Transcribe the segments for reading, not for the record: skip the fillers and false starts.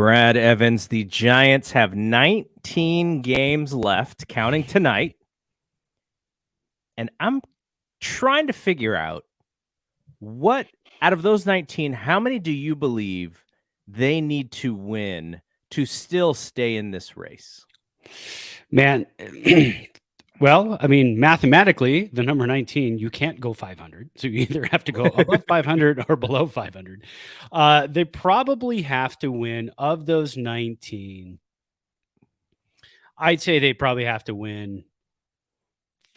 Brad Evans, the Giants have 19 games left, counting tonight. And I'm trying to figure out what, out of those 19, how many do you believe they need to win to still stay in this race? Man, well, I mean, mathematically, the number 19, you can't go 500. So you either have to go above 500 or below 500. They probably have to win of those 19. I'd say they probably have to win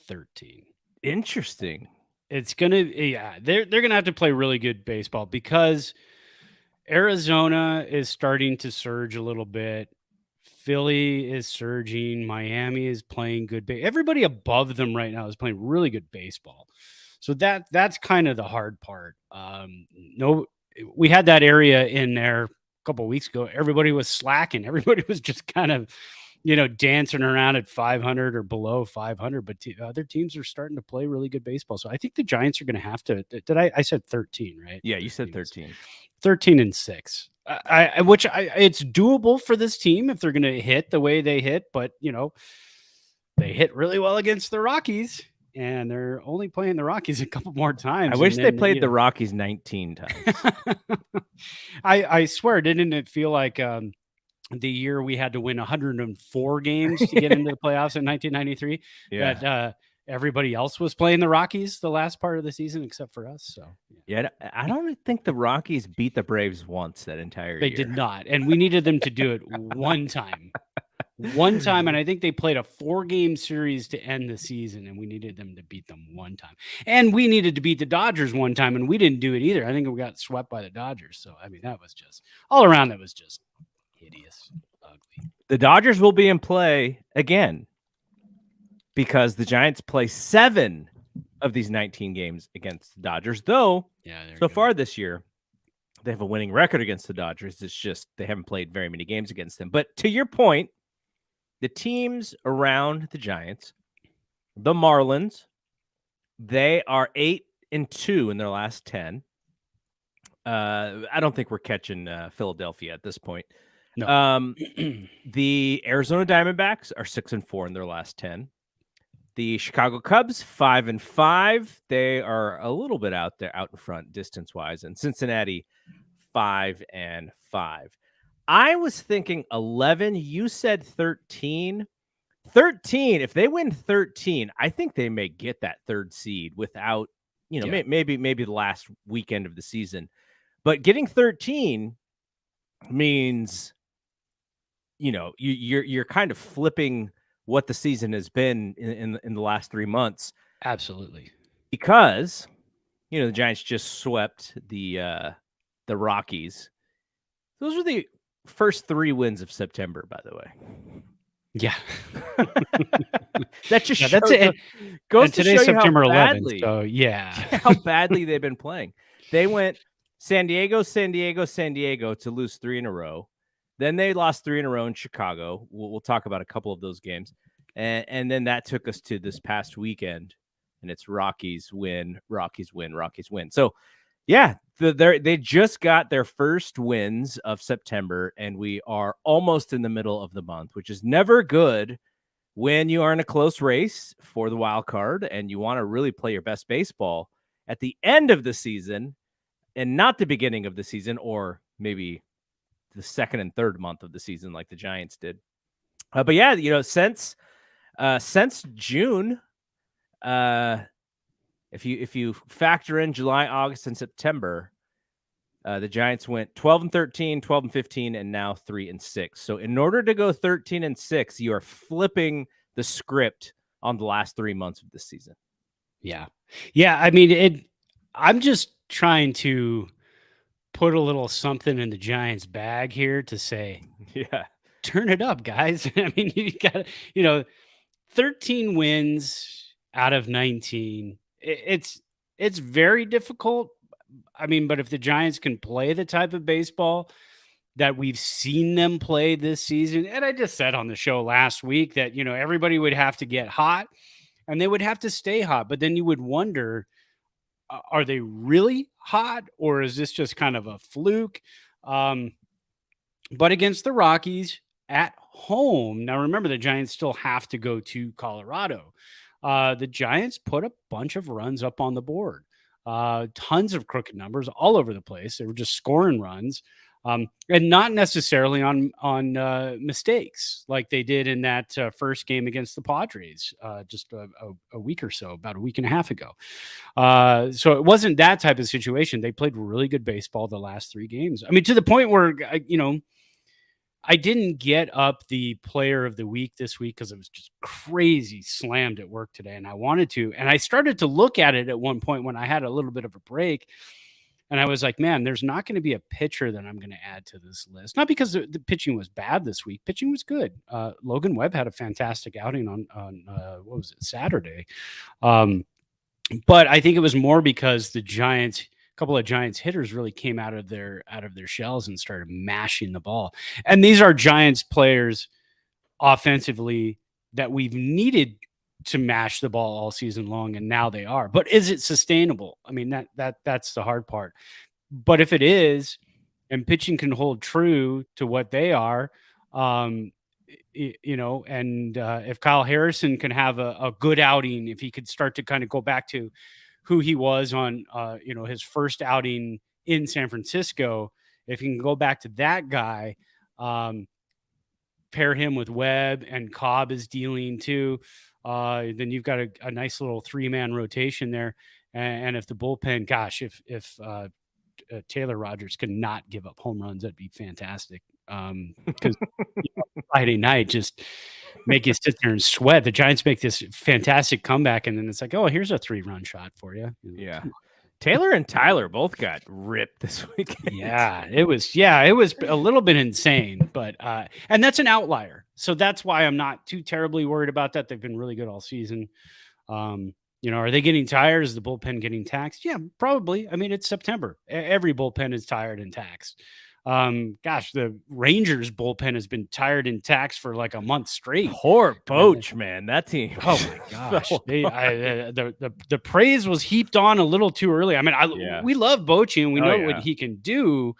13. Interesting. It's going to, yeah, they're going to have to play really good baseball because Arizona is starting to surge a little bit. Philly is surging. Miami is playing good. Everybody above them right now is playing really good baseball. So that's kind of the hard part. No, we had that area in there a couple of weeks ago. Everybody was slacking. Everybody was just kind of, dancing around at 500 or below 500. But other teams are starting to play really good baseball. So I think the Giants are going to have to. I said 13, right? Yeah, you said 13. 13-6. It's doable for this team if they're going to hit the way they hit, but they hit really well against the Rockies, and they're only playing the Rockies a couple more times. I wish they played the Rockies 19 times. I swear, didn't it feel like the year we had to win 104 games to get into the playoffs in 1993? Yeah. That everybody else was playing the Rockies the last part of the season except for us. So yeah, I don't think the Rockies beat the Braves once that entire year. They did not, and we needed them to do it one time. And I think they played a 4-game series to end the season, and we needed them to beat them one time. And we needed to beat the Dodgers one time, and we didn't do it either. I think we got swept by the Dodgers. So, I mean, that was just all around. That was just hideous, ugly. The Dodgers will be in play again because the Giants play 7 of these 19 games against the Dodgers, though so far this year, they have a winning record against the Dodgers. It's just they haven't played very many games against them. But to your point, the teams around the Giants, the Marlins, they are 8-2 in their last 10. I don't think we're catching Philadelphia at this point. No. The Arizona Diamondbacks are 6-4 in their last 10. The Chicago Cubs, 5-5. They are a little bit out in front distance-wise. And Cincinnati, 5-5. I was thinking 11. You said 13. 13, if they win 13, I think they may get that third seed without, maybe the last weekend of the season. But getting 13 means, you're kind of flipping what the season has been in the last 3 months. Absolutely. Because, the Giants just swept the Rockies. Those were the first 3 wins of September, by the way. Yeah. That just shows, that's it. Goes to today's show September you 11th. So yeah. How badly they've been playing. They went San Diego to lose 3 in a row. Then they lost 3 in a row in Chicago. We'll talk about a couple of those games. And then that took us to this past weekend. And it's Rockies win. So, yeah, they just got their first wins of September. And we are almost in the middle of the month, which is never good when you are in a close race for the wild card and you want to really play your best baseball at the end of the season and not the beginning of the season, or maybe the second and third month of the season like the Giants did. But yeah, since June, if you factor in July, August, and September, the Giants went 12-13, 12-15, and now 3-6. So in order to go 13-6, you are flipping the script on the last 3 months of this season. Yeah. I mean, I'm just trying to put a little something in the Giants' bag here to say, turn it up, guys. I mean, you got 13 wins out of 19. It's very difficult. I mean, but if the Giants can play the type of baseball that we've seen them play this season, and I just said on the show last week that, everybody would have to get hot and they would have to stay hot. But then you would wonder, are they really hot, or is this just kind of a fluke? But against the Rockies at home, now remember the Giants still have to go to Colorado. The Giants put a bunch of runs up on the board, tons of crooked numbers all over the place. They were just scoring runs, and not necessarily on mistakes like they did in that first game against the Padres just a week or so, about a week and a half ago. So it wasn't that type of situation. They played really good baseball the last 3 games. I mean, to the point where I didn't get up the player of the week this week because it was just crazy slammed at work today. And I wanted to. And I started to look at it at one point when I had a little bit of a break. And I was like, man, there's not going to be a pitcher that I'm going to add to this list. Not because the pitching was bad this week. Pitching was good. Logan Webb had a fantastic outing on what was it, Saturday. But I think it was more because the Giants, a couple of Giants hitters really came out of their shells and started mashing the ball. And these are Giants players offensively that we've needed to mash the ball all season long, and now they are. But is it sustainable? I mean, that's the hard part. But if it is, and pitching can hold true to what they are, and if Kyle Harrison can have a good outing, if he could start to kind of go back to who he was on, his first outing in San Francisco, if he can go back to that guy, pair him with Webb and Cobb is dealing too, then you've got a nice little 3-man rotation there. And if the bullpen, gosh, if Taylor Rogers could not give up home runs, that'd be fantastic. Because Friday night just make you sit there and sweat. The Giants make this fantastic comeback, and then it's like, oh, here's a 3-run shot for you. Yeah. Taylor and Tyler both got ripped this weekend. Yeah, it was a little bit insane, but and that's an outlier. So that's why I'm not too terribly worried about that. They've been really good all season. Are they getting tired? Is the bullpen getting taxed? Yeah, probably. I mean, it's September. Every bullpen is tired and taxed. The Rangers bullpen has been tired and taxed for like a month straight. Poor Boch, man. That team. Oh my gosh. The praise was heaped on a little too early. I mean, we love Boch and we know what he can do,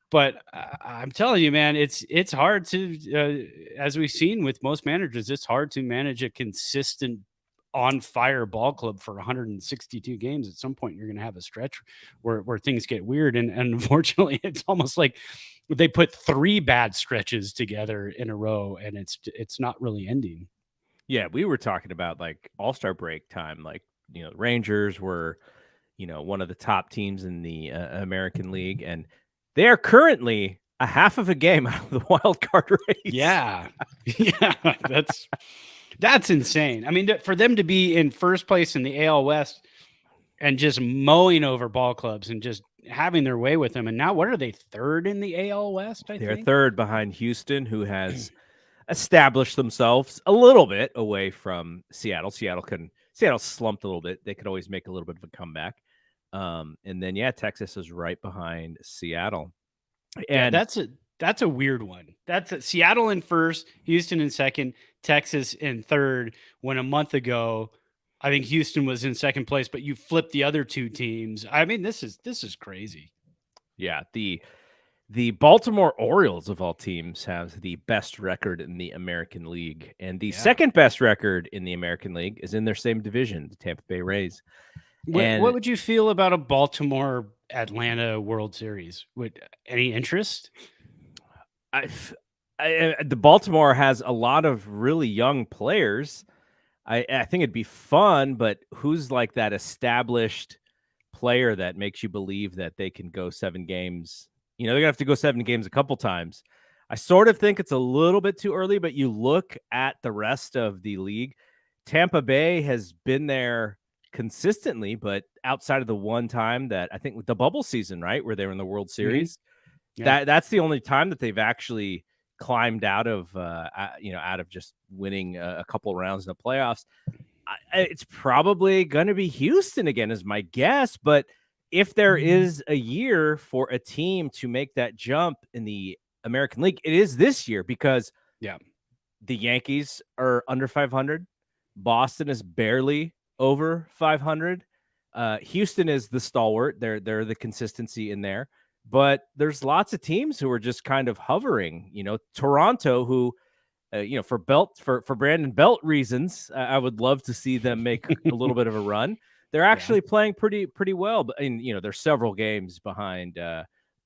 but I'm telling you, man, it's hard to, as we've seen with most managers, it's hard to manage a consistent on fire ball club for 162 games. At some point you're going to have a stretch where things get weird. And unfortunately it's almost like they put 3 bad stretches together in a row and it's not really ending. Yeah. We were talking about like all-star break time. Like, Rangers were, one of the top teams in the American League, and they are currently a half of a game out of the wild card race. Yeah. Yeah. That's insane. I mean, for them to be in first place in the AL West and just mowing over ball clubs and just having their way with them. And now what are they, third in the AL West? They're third behind Houston, who has established themselves a little bit away from Seattle. Seattle slumped a little bit. They could always make a little bit of a comeback. And then, Texas is right behind Seattle. And that's a weird one. That's Seattle in first, Houston in second, Texas in third, when a month ago I think Houston was in second place, but you flipped the other 2 teams. I mean, this is crazy. Yeah, the Baltimore Orioles of all teams have the best record in the American League, and the second best record in the American League is in their same division, the Tampa Bay Rays. What would you feel about a Baltimore Atlanta World Series? Any interest? The Baltimore has a lot of really young players. I think it'd be fun, but who's like that established player that makes you believe that they can go 7 games? They're gonna have to go 7 games a couple times. I sort of think it's a little bit too early, but you look at the rest of the league. Tampa Bay has been there consistently, but outside of the one time that I think with the bubble season, right, where they were in the World Series. Mm-hmm. Yeah. That's the only time that they've actually climbed out of just winning a couple rounds in the playoffs. It's probably going to be Houston again is my guess. But if there is a year for a team to make that jump in the American League, it is this year because the Yankees are under 500. Boston is barely over 500. Houston is the stalwart. They're the consistency in there. but there's lots of teams who are just kind of hovering. Toronto, who for Brandon Belt reasons, I would love to see them make a little bit of a run. They're actually playing pretty well, but they're several games behind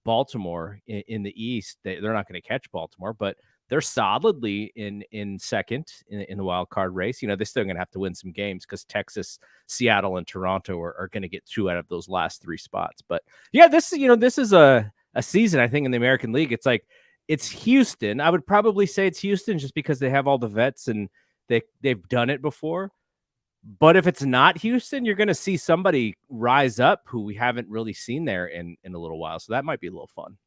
Baltimore in the East. They're not going to catch Baltimore, but they're solidly in second in the wild card race. They're still going to have to win some games because Texas, Seattle, and Toronto are going to get 2 out of those last 3 spots. But yeah, this is a season, I think, in the American League. It's Houston. I would probably say it's Houston just because they have all the vets and they've done it before. But if it's not Houston, you're going to see somebody rise up who we haven't really seen there in a little while. So that might be a little fun.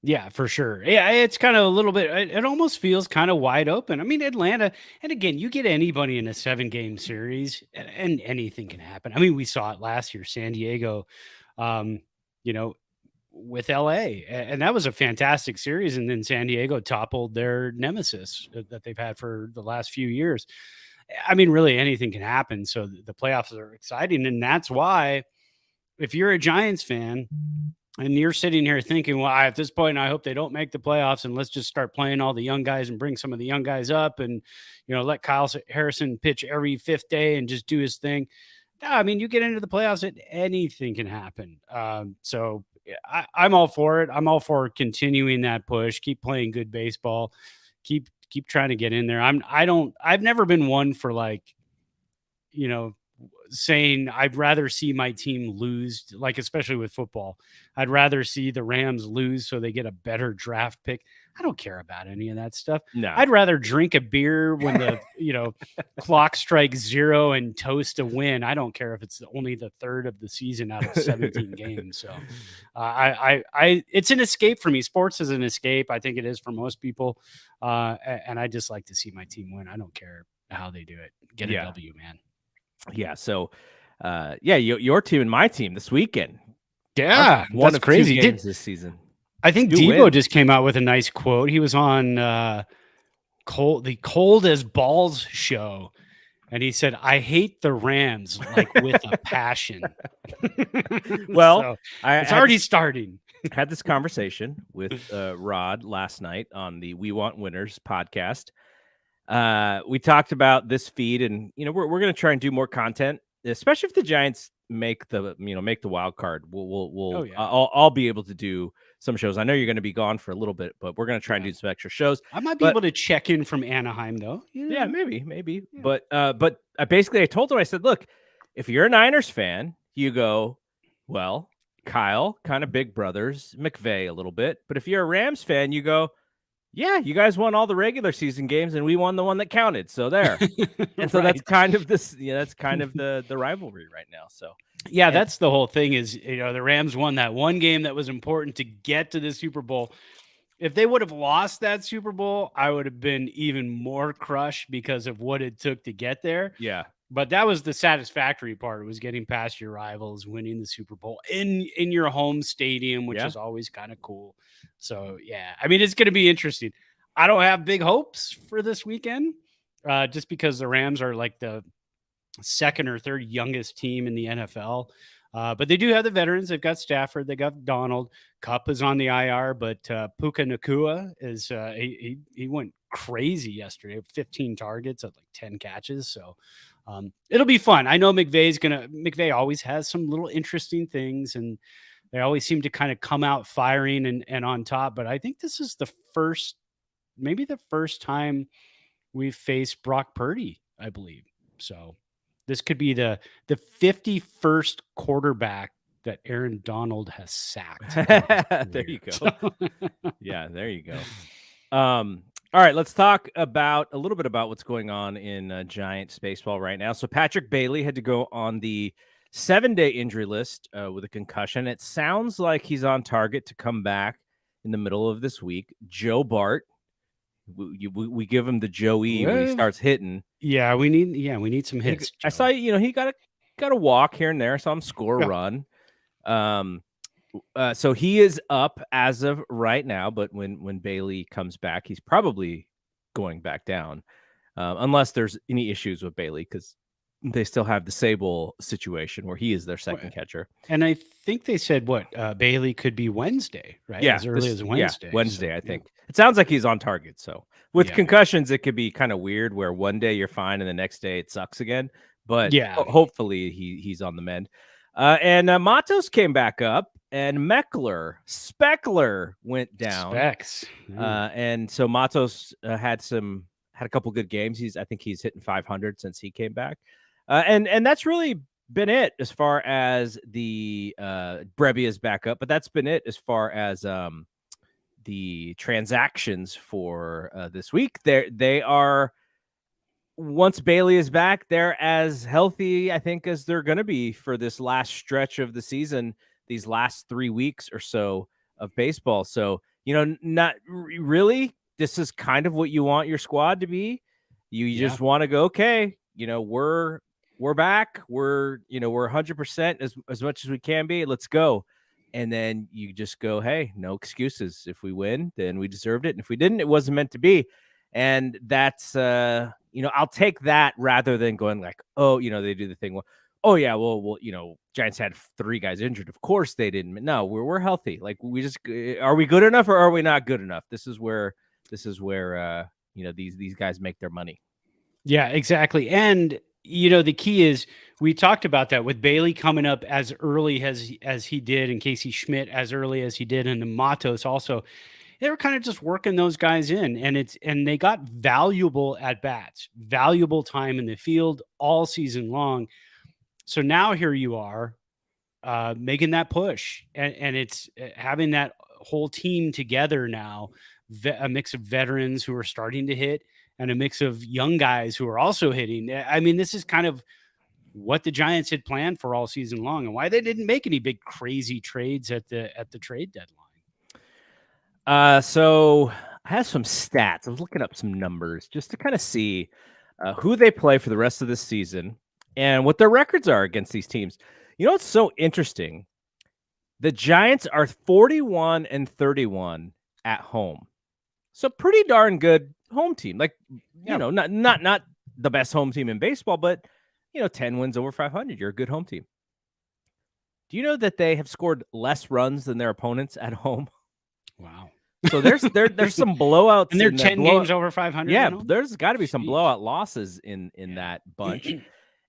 Yeah, for sure. Yeah, it's kind of a little bit, it almost feels kind of wide open. I mean, Atlanta, and again, you get anybody in a 7-game series and anything can happen. I mean, we saw it last year, San Diego, with LA, and that was a fantastic series. And then San Diego toppled their nemesis that they've had for the last few years. I mean, really anything can happen. So the playoffs are exciting. And that's why if you're a Giants fan, and you're sitting here thinking, well, at this point, I hope they don't make the playoffs and let's just start playing all the young guys and bring some of the young guys up and, let Kyle Harrison pitch every 5th day and just do his thing. I mean, you get into the playoffs and anything can happen. So I'm all for it. I'm all for continuing that push, keep playing good baseball, keep trying to get in there. I've never been one for saying I'd rather see my team lose, like especially with football. I'd rather see the Rams lose so they get a better draft pick. I don't care about any of that stuff. No. I'd rather drink a beer when the clock strikes 0 and toast a win. I don't care if it's only the 3rd of the season out of 17 games. So it's an escape for me. Sports is an escape. I think it is for most people. And I just like to see my team win. I don't care how they do it. Get a W, man. Yeah. So, your team and my team this weekend. Yeah, one of crazy games this season. I think Debo just came out with a nice quote. He was on the Cold as Balls show, and he said, "I hate the Rams like with a passion." Well, so it's already starting. I had this conversation with Rod last night on the We Want Winners podcast. We talked about this feed, and we're going to try and do more content, especially if the Giants make the wild card. I'll be able to do some shows. I know you're going to be gone for a little bit, but we're going to try and do some extra shows. I might be able to check in from Anaheim though. Yeah, maybe. Yeah. But I told him, I said, look, if you're a Niners fan, you go, well, Kyle, kind of big brothers, McVay a little bit. But if you're a Rams fan, you go, yeah, you guys won all the regular season games and we won the one that counted. So there. And so that's kind of that's kind of the rivalry right now. So yeah, that's the whole thing is, the Rams won that one game that was important to get to the Super Bowl. If they would have lost that Super Bowl, I would have been even more crushed because of what it took to get there. Yeah. But that was the satisfactory part. It was getting past your rivals, winning the Super Bowl in your home stadium, which is always kind of cool. So, yeah, I mean, it's going to be interesting. I don't have big hopes for this weekend just because the Rams are like the 2nd or 3rd youngest team in the NFL. But they do have the veterans. They've got Stafford. They got Donald. Kupp is on the IR, but Puka Nacua is he went crazy yesterday. 15 targets at like 10 catches. So it'll be fun. I know McVay always has some little interesting things, and they always seem to kind of come out firing and on top. But I think this is maybe the first time we've faced Brock Purdy, I believe. So this could be the 51st quarterback that Aaron Donald has sacked. There you go. Yeah, there you go. All right, let's talk a little bit about what's going on in Giants baseball right now. So Patrick Bailey had to go on the 7-day injury list with a concussion. It sounds like he's on target to come back in the middle of this week. Joe Bart, we give him the Joey when he starts hitting. Yeah, we need some hits. I saw he got a walk here and there. I saw him score a run. So he is up as of right now, but when Bailey comes back, he's probably going back down, unless there's any issues with Bailey, because they still have the Sable situation where he is their second catcher. And I think they said Bailey could be Wednesday, right? Yeah, As early as Wednesday. Wednesday, so, I think. It sounds like he's on target. So with Yeah. concussions, it could be kind of weird where one day you're fine and the next day it sucks again. But Yeah. hopefully he's on the mend. And Matos came back up, and Speckler went down. Specs. And so Matos had a couple good games. I think he's hitting 500 since he came back. And that's really been it as far as the Brebbia's back up, but that's been it as far as the transactions for this week. They are, once Bailey is back, they're as healthy, I think, as they're going to be for this last stretch of the season, these last 3 weeks or so of baseball. So, not really, this is kind of what you want your squad to be. You just want to go, okay, we're back. We're 100% as much as we can be. Let's go. And then you just go, hey, no excuses. If we win, then we deserved it. And if we didn't, it wasn't meant to be. And that's, I'll take that rather than going like, oh, they do the thing. Well, oh yeah, well, Giants had 3 guys injured. Of course they didn't. No, we're healthy. Like, we just, are we good enough or are we not good enough? This is where these guys make their money. Yeah, exactly. And the key is, we talked about that with Bailey coming up as early as he did, and Casey Schmidt as early as he did, and the Matos also. They were kind of just working those guys in, and they got valuable at bats, valuable time in the field all season long. So now here you are, making that push, and it's having that whole team together now, a mix of veterans who are starting to hit and a mix of young guys who are also hitting. I mean, this is kind of what the Giants had planned for all season long, and why they didn't make any big crazy trades at the trade deadline. So I have some stats. I was looking up some numbers just to kind of see who they play for the rest of this season and what their records are against these teams. It's so interesting. The Giants are 41-31 at home. So pretty darn good home team. Like, not the best home team in baseball, but 10 wins over 500. You're a good home team. Do you know that they have scored less runs than their opponents at home? Wow. So there's some blowouts, and they're 10 games over 500. Yeah, there's got to be some blowout losses in that bunch.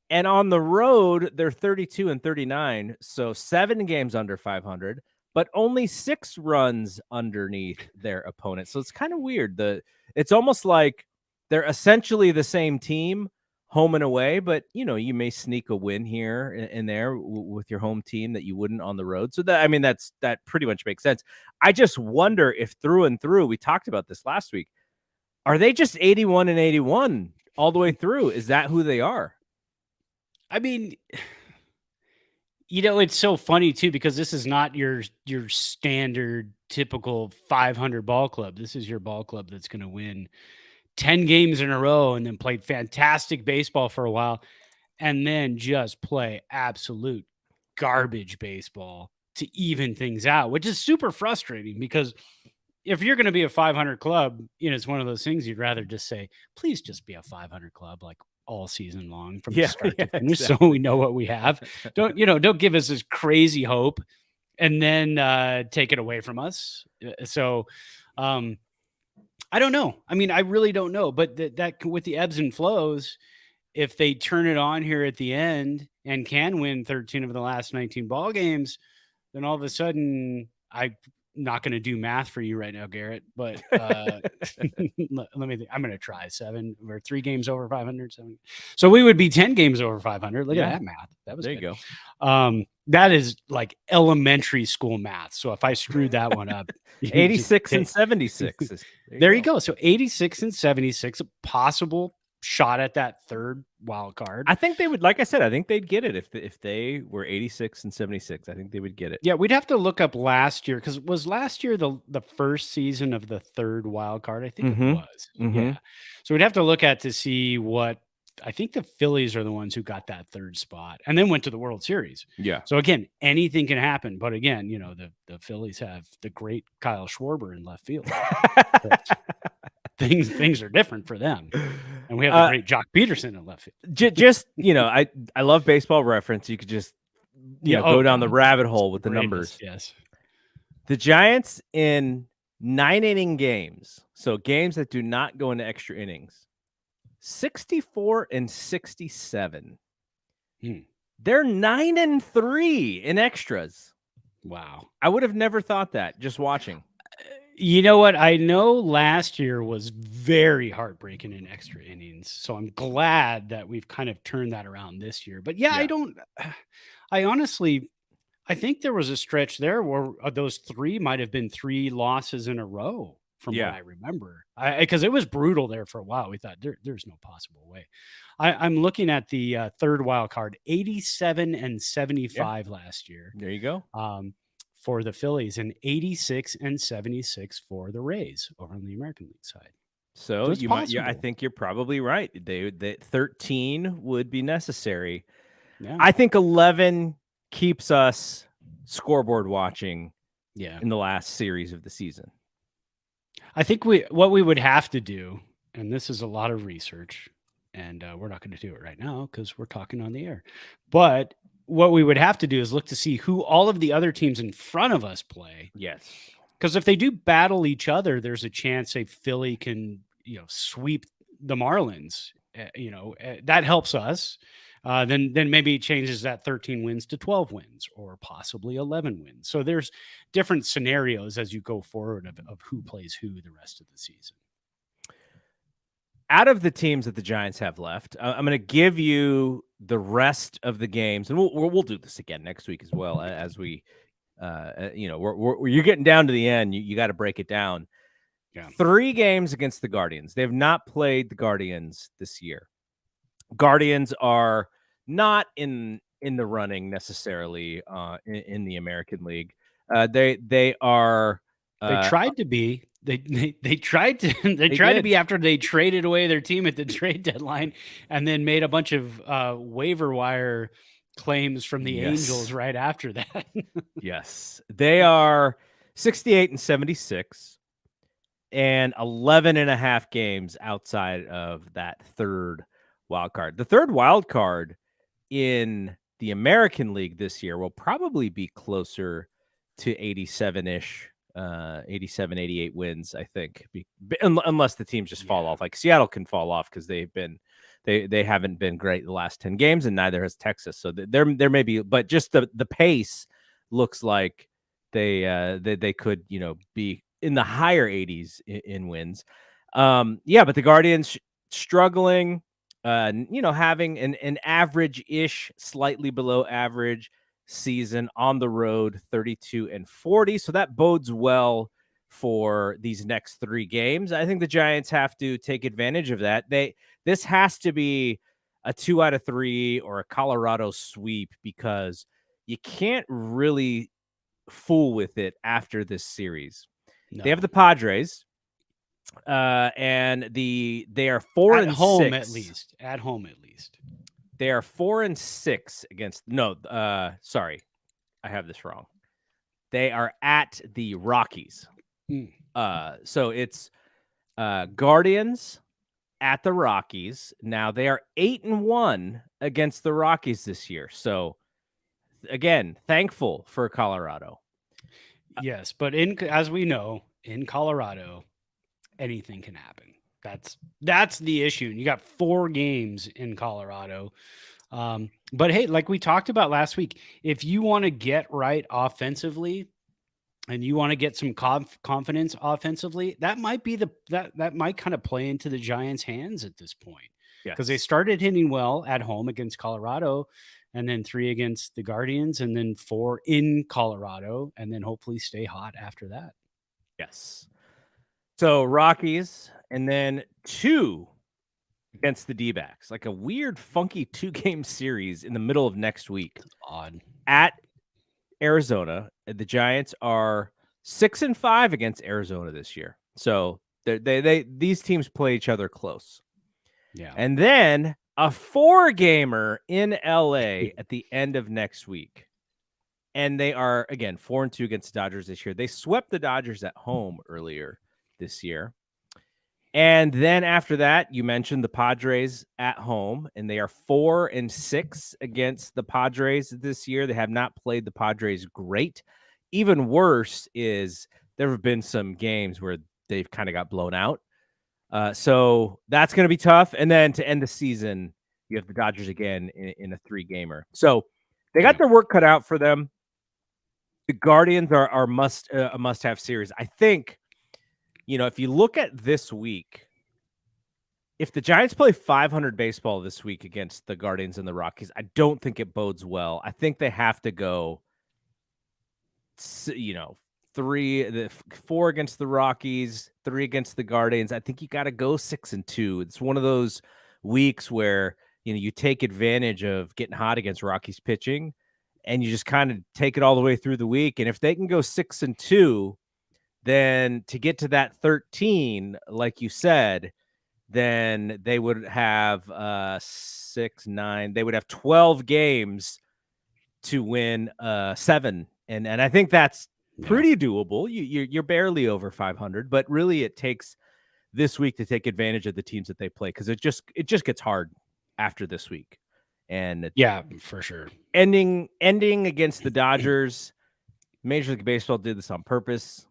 And on the road, they're 32-39, so 7 games under 500, but only 6 runs underneath their opponent. So it's kind of weird. It's almost like they're essentially the same team, home and away, but you may sneak a win here and there with your home team that you wouldn't on the road. So that pretty much makes sense. I just wonder if through and through, we talked about this last week, are they just 81-81 all the way through? Is that who they are? I mean, it's so funny too, because this is not your standard typical 500 ball club. This is your ball club that's going to win 10 games in a row and then played fantastic baseball for a while and then just play absolute garbage baseball to even things out, which is super frustrating, because if you're going to be a 500 club, it's one of those things you'd rather just say, please just be a 500 club like all season long from start to finish. Exactly. So we know what we have. Don't give us this crazy hope and then take it away from us. So, I don't know. I mean, I really don't know, but that with the ebbs and flows, if they turn it on here at the end and can win 13 of the last 19 ball games, then all of a sudden, I'm not going to do math for you right now, Garrett, but let me think. I'm going to try 7 or 3 games over 500. So we would be 10 games over 500. Look at that math. That was there. Good. You go. That is like elementary school math. So if I screwed that one up, 86 and 76. There you go. So 86 and 76, a possible shot at that third wild card. I think they would, like I said, I think they'd get it if they were 86 and 76. I think they would get it. Yeah, we'd have to look up last year, because was last year the first season of the third wild card? I think it was. Yeah. So we'd have to look at to see what. I think the Phillies are the ones who got that third spot and then went to the World Series. Yeah. So again, anything can happen. But again, the Phillies have the great Kyle Schwarber in left field. Things are different for them. And we have the great Jock Peterson in left field. Just, I love Baseball Reference. You could just go down the rabbit hole with the numbers. Yes. The Giants in 9-inning games, so games that do not go into extra innings, 64 and 67. They're 9-3 in extras. Wow. I would have never thought that just watching. You know what? I know last year was very heartbreaking in extra innings. So I'm glad that we've kind of turned that around this year. But yeah. I honestly, I think there was a stretch there where those three might have been 3 losses in a row from what I remember. Because it was brutal there for a while. We thought there's no possible way. I'm looking at the third wild card, 87 and 75 last year. There you go. For the Phillies, and 86 and 76 for the Rays over on the American League side. So you might, I think you're probably right. They 13 would be necessary. Yeah. I think 11 keeps us scoreboard watching. In the last series of the season. I think what we would have to do, and this is a lot of research, and we're not going to do it right now because we're talking on the air, but what we would have to do is look to see who all of the other teams in front of us play. Yes. Because if they do battle each other, there's a chance a Philly can, sweep the Marlins. That helps us. Then maybe it changes that 13 wins to 12 wins or possibly 11 wins. So there's different scenarios as you go forward of who plays who the rest of the season. Out of the teams that the Giants have left, I'm going to give you the rest of the games, and we'll do this again next week as well as we, you're getting down to the end. You got to break it down. Yeah. 3 games against the Guardians. They have not played the Guardians this year. Guardians are not in the running necessarily in the American League. They are. They tried to be. They tried to be after they traded away their team at the trade deadline and then made a bunch of waiver wire claims from the Angels right after that. Yes. They are 68 and 76 and 11 and a half games outside of that third wild card. The third wild card in the American League this year will probably be closer to 87-ish. 87, 88 wins, I think, unless the teams just fall off. Like Seattle can fall off because they haven't been great the last 10 games, and neither has Texas. So there may be, but just the pace looks like they could be in the higher 80s in wins. But the Guardians struggling, having an average-ish, slightly below average season on the road, 32 and 40. So that bodes well for these next 3 games. I think the Giants have to take advantage of that. This has to be a 2 out of 3 or a Colorado sweep because you can't really fool with it after this series. No. They have the Padres, and they are 4 and 6 at least. At home, at least. They are 4 and 6 against. No, sorry, I have this wrong. They are at the Rockies. So it's Guardians at the Rockies. Now they are 8-1 against the Rockies this year. So again, thankful for Colorado. Yes, but as we know, in Colorado, anything can happen. That's the issue. You got 4 games in Colorado. But hey, like we talked about last week, if you want to get right offensively and you want to get some confidence offensively, that might be that might kind of play into the Giants' hands at this point. Because they started hitting well at home against Colorado, and then 3 against the Guardians, and then 4 in Colorado, and then hopefully stay hot after that. Yes. So Rockies, and then 2 against the D-backs, like a weird, funky 2-game series in the middle of next week. That's odd. At Arizona, the Giants are 6-5 against Arizona this year. So these teams play each other close. Yeah. And then a 4-gamer in LA at the end of next week. And they are, again, 4-2 against the Dodgers this year. They swept the Dodgers at home earlier this year. And then after that, you mentioned the Padres at home, and they are 4-6 against the Padres this year. They have not played the Padres great. Even worse is there have been some games where they've kind of got blown out. So that's going to be tough. And then to end the season, you have the Dodgers again in a 3-gamer. So they got their work cut out for them. The Guardians are a must-have series. I think, if you look at this week, if the Giants play 500 baseball this week against the Guardians and the Rockies, I don't think it bodes well. I think they have to go, 4 against the Rockies, 3 against the Guardians. I think you got to go 6-2. It's one of those weeks where, you take advantage of getting hot against Rockies pitching, and you just kind of take it all the way through the week. And if they can go 6-2, then to get to that 13, like you said, then they would have 6, 9. They would have 12 games to win 7, and I think that's pretty doable. You're barely over 500, but really it takes this week to take advantage of the teams that they play, because it just gets hard after this week. And yeah, for sure. Ending against the Dodgers. Major League Baseball did this on purpose.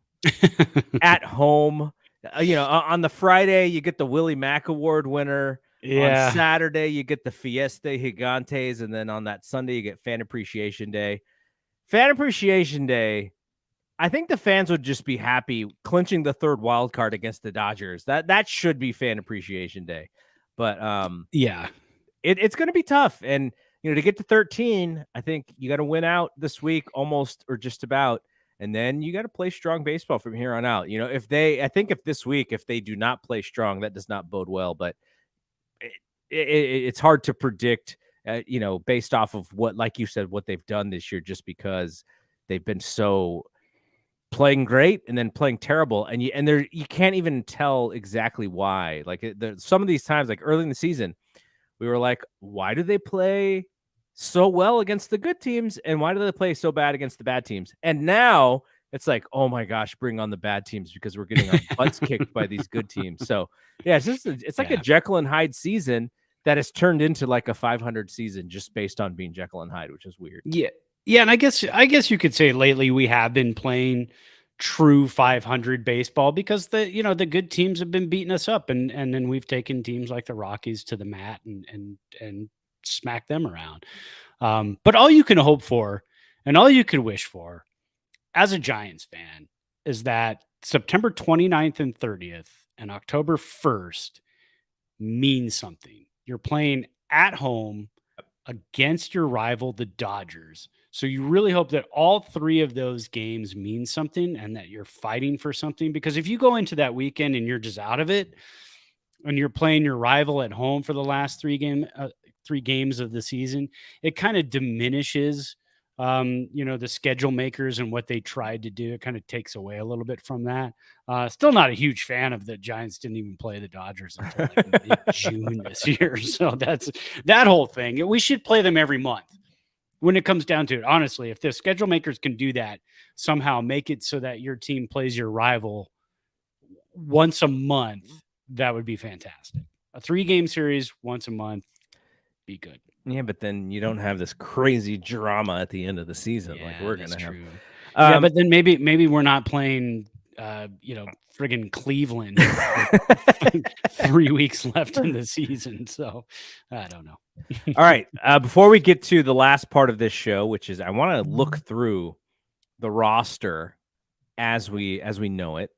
At home. On the Friday, you get the Willie Mack Award winner. Yeah. On Saturday, you get the Fiesta Gigantes. And then on that Sunday, you get Fan Appreciation Day. Fan Appreciation Day, I think the fans would just be happy clinching the 3rd wild card against the Dodgers. That should be Fan Appreciation Day. But yeah, it's going to be tough. And, to get to 13, I think you got to win out this week almost, or just about. And then you got to play strong baseball from here on out. If this week, if they do not play strong, that does not bode well. But it's hard to predict, based off of what, like you said, what they've done this year, just because they've been so playing great and then playing terrible. And you can't even tell exactly why. Like some of these times, like early in the season, we were like, why do they play so well against the good teams, and why do they play so bad against the bad teams? And now it's like, oh my gosh, bring on the bad teams, because we're getting our butts kicked by these good teams. So yeah, it's like a Jekyll and Hyde season that has turned into like a 500 season just based on being Jekyll and Hyde, which is weird. Yeah, and I guess you could say lately we have been playing true 500 baseball, because the good teams have been beating us up, and then we've taken teams like the Rockies to the mat and smacked them around. But all you can hope for and all you can wish for as a Giants fan is that September 29th and 30th and October 1st means something. You're playing at home against your rival, the Dodgers. So you really hope that all 3 of those games mean something, and that you're fighting for something. Because if you go into that weekend and you're just out of it, and you're playing your rival at home for the last 3 games of the season, it kind of diminishes, the schedule makers and what they tried to do. It kind of takes away a little bit from that. Still not a huge fan of the Giants didn't even play the Dodgers until like June this year. So that's that whole thing. We should play them every month when it comes down to it. Honestly, if the schedule makers can do that, somehow make it so that your team plays your rival once a month, that would be fantastic. A 3-game series once a month, be good. Yeah, but then you don't have this crazy drama at the end of the season like we're going to have. Yeah, but then maybe we're not playing, friggin' Cleveland 3 weeks left in the season. So I don't know. All right. Before we get to the last part of this show, which is I want to look through the roster as we know it.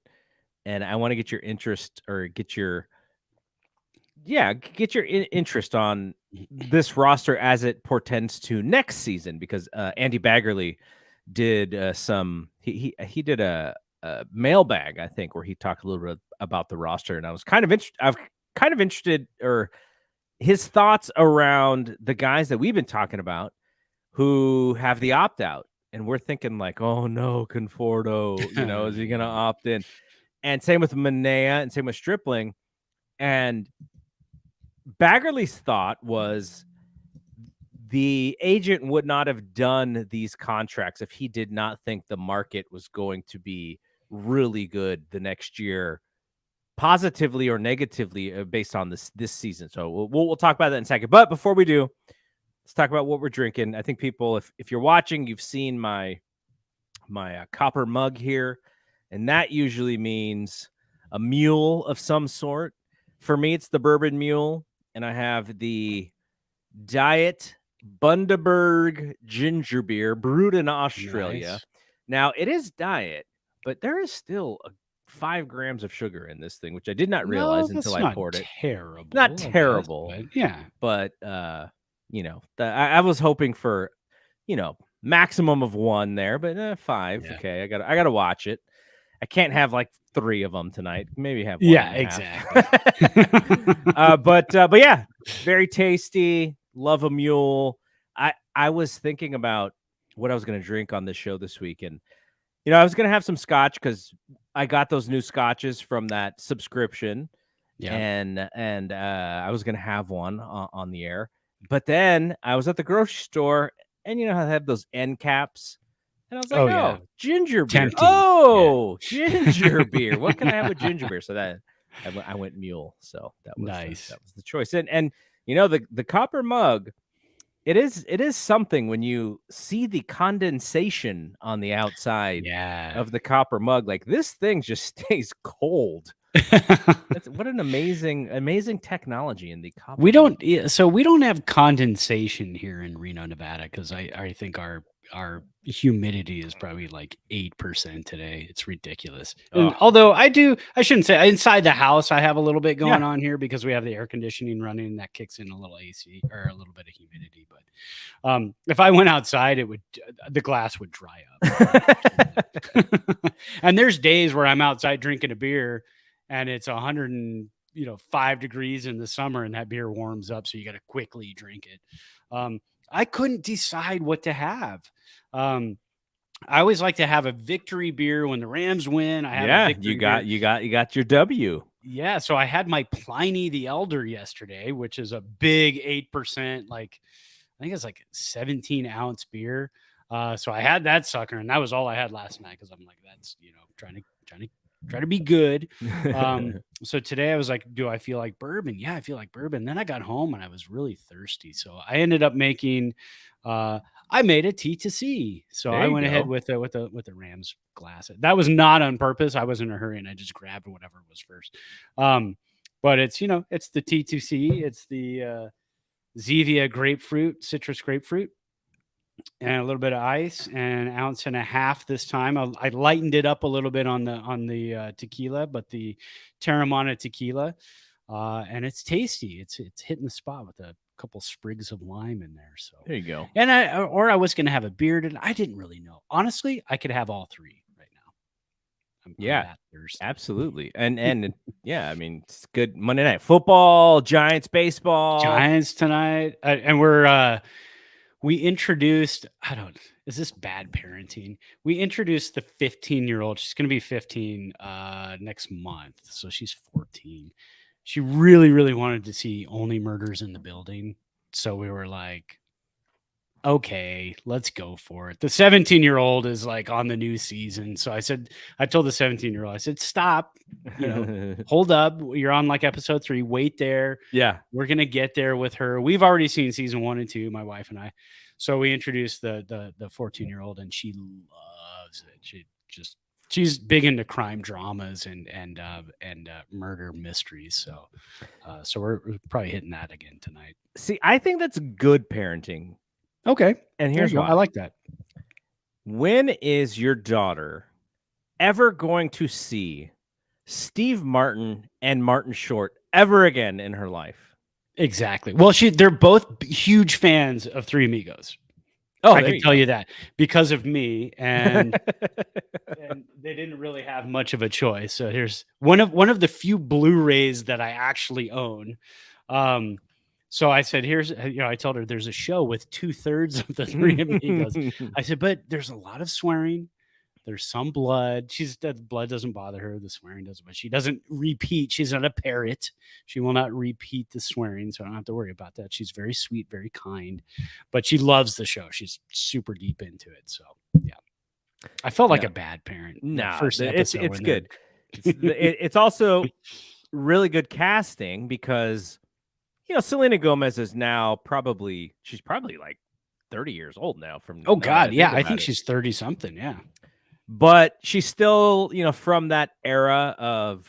And I want to get your interest, or get your interest on this roster as it portends to next season, because Andy Baggerly did he did a mailbag, I think, where he talked a little bit about the roster, and I was kind of interested, or his thoughts around the guys that we've been talking about who have the opt out, and we're thinking like, oh no, Conforto, is he going to opt in? And same with Manea, and same with Stripling. And Baggerly's thought was the agent would not have done these contracts if he did not think the market was going to be really good the next year positively or negatively based on this season. So we'll talk about that in a second. But before we do, let's talk about what we're drinking. I think people, if you're watching, you've seen my copper mug here, and that usually means a mule of some sort. For me, it's the bourbon mule, and I have the Diet Bundaberg ginger beer brewed in Australia. Nice. Now, it is diet, but there is still 5 grams of sugar in this thing, which I did not realize until I poured it. Terrible. Not I guess, terrible, but yeah. but I was hoping for, maximum of 1 there, but 5. Yeah. Okay, I gotta watch it. I can't have like 3 of them tonight. Maybe have 1. Yeah, exactly. But yeah, very tasty. Love a mule. I was thinking about what I was going to drink on this show this week, and I was going to have some scotch because I got those new scotches from that subscription, and I was going to have one on the air. But then I was at the grocery store, and you know how they have those end caps. And I was like, ginger beer. Tempting. Ginger beer. What can I have with ginger beer? So that I went mule. So that was nice. That was the choice. And the copper mug, it is something when you see the condensation on the outside of the copper mug. Like, this thing just stays cold. What an amazing technology in the copper. We don't have condensation here in Reno, Nevada, because I think our humidity is probably like 8% today. It's ridiculous. And although I shouldn't say inside the house, I have a little bit going on here because we have the air conditioning running and that kicks in a little AC or a little bit of humidity. But if I went outside, the glass would dry up. And there's days where I'm outside drinking a beer and it's 105 degrees in the summer and that beer warms up. So you got to quickly drink it. I couldn't decide what to have. I always like to have a victory beer when the Rams win. You got your W. Yeah. So I had my Pliny the Elder yesterday, which is a big 8%, like I think it's like 17-ounce beer. So I had that sucker, and that was all I had last night because I'm like, that's try to be good. So today I was like, do I feel like bourbon? Yeah, I feel like bourbon. Then I got home and I was really thirsty. So I ended up making, I made a T2C. So I went ahead with the Rams glass. That was not on purpose. I was in a hurry and I just grabbed whatever was first. But it's the T2C. It's the Zevia citrus grapefruit. And a little bit of ice and 1.5 ounces this time. I lightened it up a little bit on the tequila, but the Terramana tequila, and it's tasty. It's hitting the spot with a couple sprigs of lime in there. So there you go. And I was going to have a beard, and I didn't really know. Honestly, I could have all 3 right now. I'm that thirsty. Absolutely. And yeah, I mean, it's good Monday Night Football, Giants baseball, Giants tonight, and we introduced, is this bad parenting? We introduced the 15-year-old. She's going to be 15 next month. So she's 14. She really, really wanted to see Only Murders in the Building. So we were like, okay, let's go for it. The 17-year-old is like on the new season. So I told the 17-year-old, I said, stop, hold up. You're on like episode 3. Wait there. Yeah. We're going to get there with her. We've already seen season 1 and 2, my wife and I. So we introduced the 14-year-old and she loves it. She's big into crime dramas and murder mysteries. So we're probably hitting that again tonight. See, I think that's good parenting. Okay. And here's why. I like that. When is your daughter ever going to see Steve Martin and Martin Short ever again in her life? Exactly. Well, they're both huge fans of Three Amigos. Oh, I can tell you that because of me, and and they didn't really have much of a choice. So here's one of the few Blu-rays that I actually own. So I said, I told her there's a show with 2/3 of the Three Amigos. I said, but there's a lot of swearing. There's some blood. The blood doesn't bother her. The swearing doesn't, but she doesn't repeat. She's not a parrot. She will not repeat the swearing. So I don't have to worry about that. She's very sweet, very kind, but she loves the show. She's super deep into it. So yeah, I felt like a bad parent. No, first it's good. It's also really good casting because, Selena Gomez is now she's probably like 30 years old now from Oh now that I God, yeah, think I about think it. she's 30 something. Yeah, But she's still, from that era of,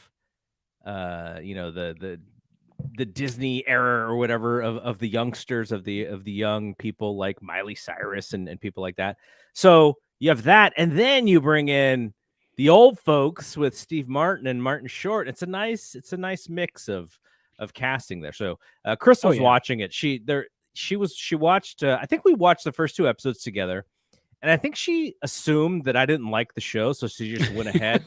the Disney era or whatever of the youngsters of the young people like Miley Cyrus and people like that. So you have that, and then you bring in the old folks with Steve Martin and Martin Short. It's a nice mix of casting there. So Crystal's watching it. She watched. I think we watched the first 2 episodes together. And I think she assumed that I didn't like the show, so she just went ahead.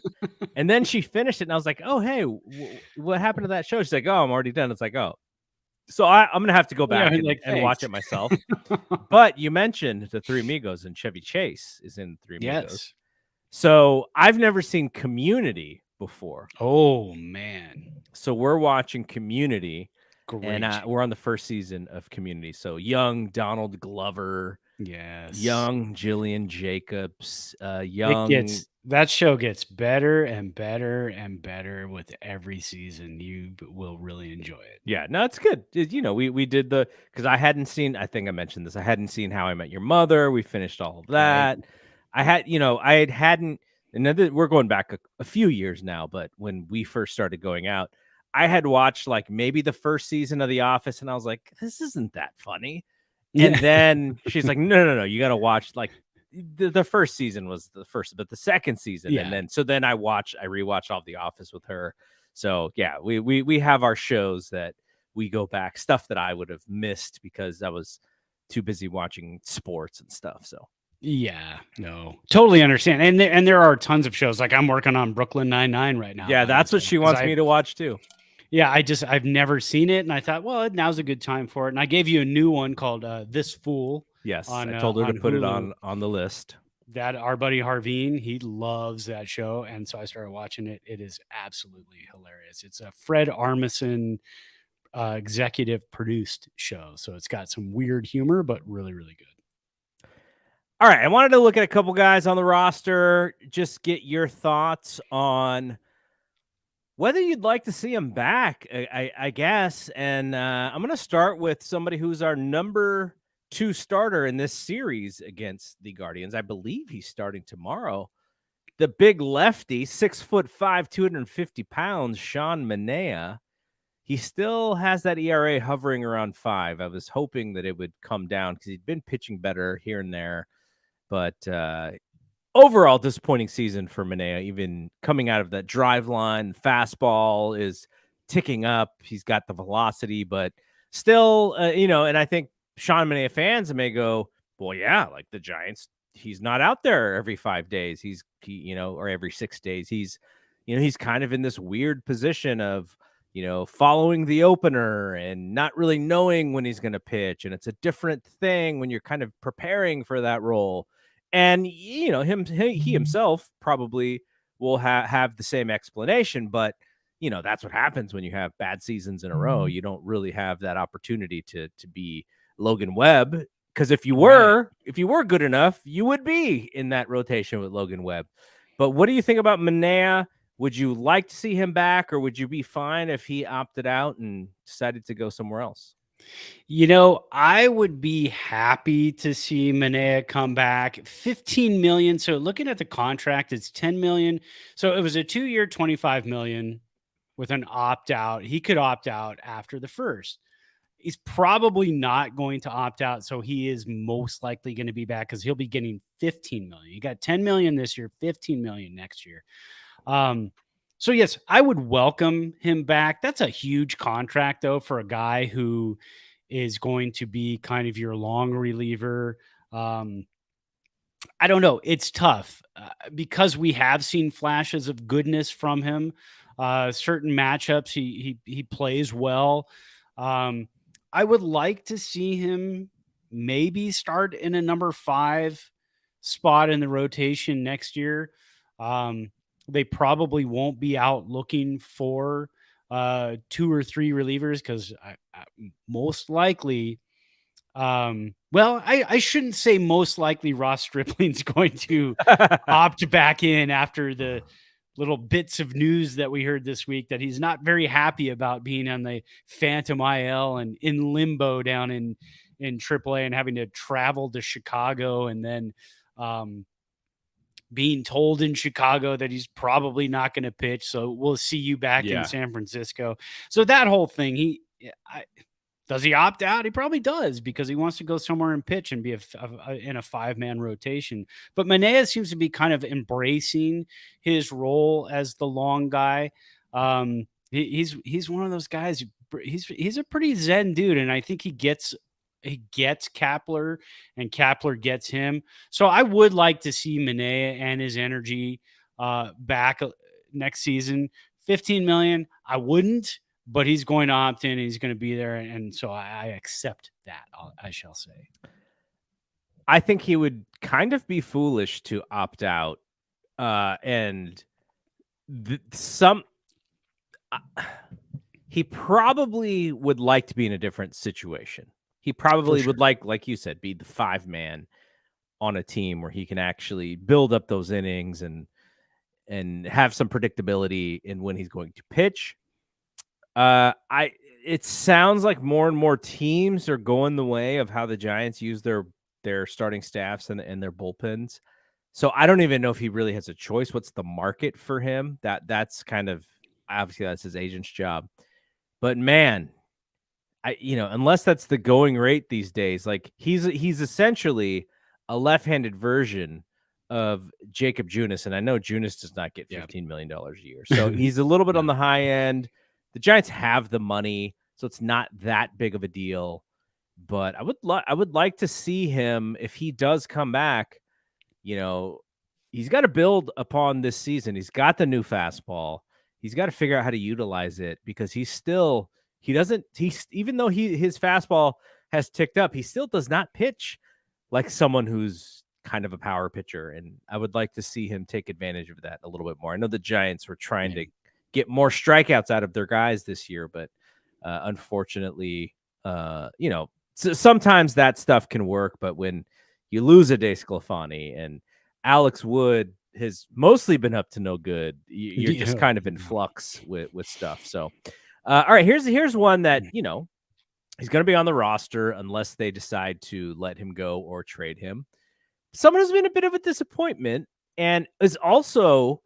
And then she finished it, and I was like, "Oh, hey, what happened to that show?" She's like, "Oh, I'm already done." It's like, "Oh." So I'm going to have to go back and watch it myself. But you mentioned the Three Amigos, and Chevy Chase is in Three Amigos. Yes. So I've never seen Community before. Oh, man. So we're watching Community. Great. And we're on the first season of Community. So young Donald Glover. Yes. Young Jillian Jacobs. That show gets better and better and better with every season. You will really enjoy it. Yeah, no, it's good. We did because I hadn't seen, I think I mentioned this, I hadn't seen How I Met Your Mother. We finished all of that. Right. I hadn't, and we're going back a few years now, but when we first started going out, I had watched like maybe the first season of The Office, and I was like, this isn't that funny. And then she's like, no, you got to watch like the first season was the first, but the second season. Yeah. And then I rewatched all of The Office with her. So yeah, we have our shows that we go back, stuff that I would have missed because I was too busy watching sports and stuff. So yeah, no, totally understand. And there are tons of shows. Like I'm working on Brooklyn Nine-Nine right now. Yeah, that's what she wants me to watch too. Yeah, I've never seen it, and I thought, well, now's a good time for it. And I gave you a new one called This Fool. Yes, I told her to put Hulu. It on the list. That our buddy Harveen, he loves that show, and so I started watching it. It is absolutely hilarious. It's a Fred Armisen executive produced show, so it's got some weird humor, but really, really good. All right, I wanted to look at a couple guys on the roster, just get your thoughts on whether you'd like to see him back, I guess. And I'm going to start with somebody who's our number 2 starter in this series against the Guardians. I believe he's starting tomorrow. The big lefty, 6'5", 250 pounds, Sean Manaea. He still has that ERA hovering around 5. I was hoping that it would come down because he'd been pitching better here and there. But overall, disappointing season for Manaea. Even coming out of that drive line, fastball is ticking up. He's got the velocity, but still, and I think Sean Manaea fans may go, well, yeah, like the Giants, he's not out there every 5 days. Or every 6 days. He's kind of in this weird position of, following the opener and not really knowing when he's going to pitch. And it's a different thing when you're kind of preparing for that role. And, he himself probably will have the same explanation, but, that's what happens when you have bad seasons in a row. You don't really have that opportunity to be Logan Webb, because if you were good enough, you would be in that rotation with Logan Webb. But what do you think about Manaea? Would you like to see him back, or would you be fine if he opted out and decided to go somewhere else? I would be happy to see Manaea come back. $15 million. So looking at the contract, it's $10 million. So it was a 2-year, $25 million with an opt out. He could opt out after the first. He's probably not going to opt out, so he is most likely going to be back because he'll be getting $15 million. You got $10 million this year, $15 million next year. So yes, I would welcome him back. That's a huge contract though for a guy who is going to be kind of your long reliever. I don't know. It's tough because we have seen flashes of goodness from him. Certain matchups he plays well. I would like to see him maybe start in a number 5 spot in the rotation next year. They probably won't be out looking for 2 or 3 relievers because most likely, I shouldn't say most likely Ross Stripling's going to opt back in after the little bits of news that we heard this week that he's not very happy about being on the Phantom IL and in limbo down in AAA and having to travel to Chicago and then being told in Chicago that he's probably not going to pitch. So we'll see you back in San Francisco. So that whole thing, does he opt out? He probably does because he wants to go somewhere and pitch and be in a 5-man rotation. But Manaea seems to be kind of embracing his role as the long guy. He's one of those guys. He's a pretty zen dude, and I think he gets Kapler and Kapler gets him. So I would like to see Manaea and his energy back next season. 15 million, I wouldn't. But he's going to opt in and he's going to be there. And so I accept that, I shall say. I think he would kind of be foolish to opt out. He probably would like to be in a different situation. He probably would like you said, be the 5-man on a team where he can actually build up those innings and have some predictability in when he's going to pitch. It sounds like more and more teams are going the way of how the Giants use their starting staffs and their bullpens. So I don't even know if he really has a choice. What's the market for him? That's kind of obviously that's his agent's job. But man, unless that's the going rate these days, like he's essentially a left-handed version of Jacob Junis, and I know Junis does not get $15 million a year, so he's a little bit on the high end. The Giants have the money, so it's not that big of a deal. But I would like to see him if he does come back. He's got to build upon this season. He's got the new fastball. He's got to figure out how to utilize it because even though his fastball has ticked up, he still does not pitch like someone who's kind of a power pitcher. And I would like to see him take advantage of that a little bit more. I know the Giants were trying to get more strikeouts out of their guys this year, but unfortunately, sometimes that stuff can work. But when you lose a DeSclafani and Alex Wood has mostly been up to no good, you're just kind of in flux with stuff. So, all right, here's one that he's going to be on the roster unless they decide to let him go or trade him. Someone who's been a bit of a disappointment and is also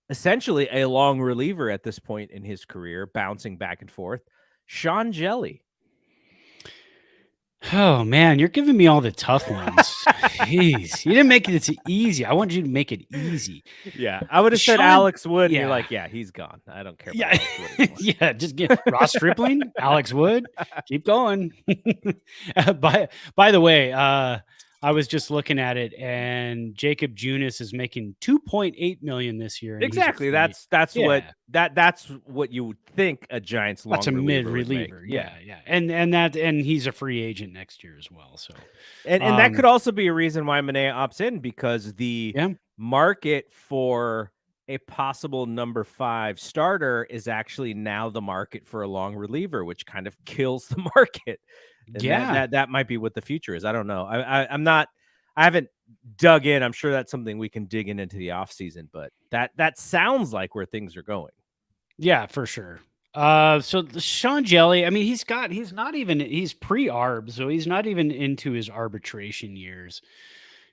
essentially a long reliever at this point in his career, bouncing back and forth. Sean Jelly. Oh man, you're giving me all the tough ones. Jeez, you didn't make it easy. I wanted you to make it easy. Yeah, I would have said Alex Wood, and you're like, yeah, he's gone. I don't care. About yeah, just get Ross Stripling, Alex Wood. Keep going. By the way, I was just looking at it, and Jacob Junis is making $2.8 million this year. Exactly. That's what you would think a Giants long. That's a mid reliever. Yeah. And he's a free agent next year as well. So, and that could also be a reason why Manaea opts in because the market for a possible number 5 starter is actually now the market for a long reliever, which kind of kills the market. And that might be what the future is. I don't know. I haven't dug in. I'm sure that's something we can dig into the off season, but that sounds like where things are going. Yeah, for sure. So Sean Jelly, I mean, he's pre-arb, so he's not even into his arbitration years.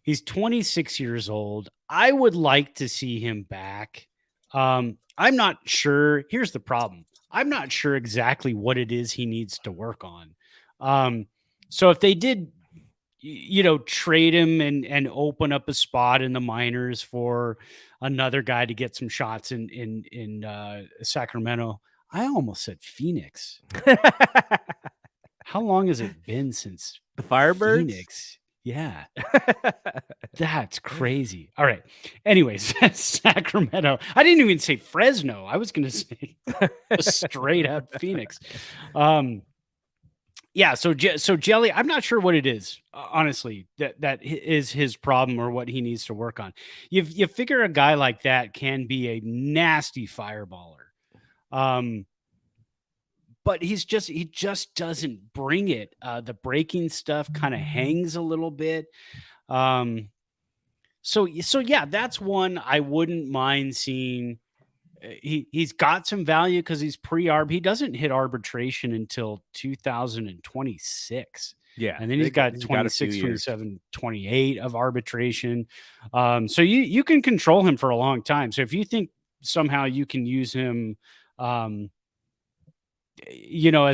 He's 26 years old. I would like to see him back. I'm not sure. Here's the problem. I'm not sure exactly what it is he needs to work on. So if they did, trade him and open up a spot in the minors for another guy to get some shots in Sacramento, I almost said Phoenix. How long has it been since the Firebirds? Phoenix? Yeah. That's crazy. All right. Anyways, Sacramento. I didn't even say Fresno. I was going to say straight up Phoenix. Yeah, so Jelly, I'm not sure what it is, honestly, that is his problem or what he needs to work on. You figure a guy like that can be a nasty fireballer, but he just doesn't bring it. The breaking stuff kind of hangs a little bit. So yeah, that's one I wouldn't mind seeing. He's got some value because he's pre-arb. He doesn't hit arbitration until 2026. Yeah, And then he's got he's got a few 26, years. 27, 28 of arbitration. So you can control him for a long time. So if you think somehow you can use him, as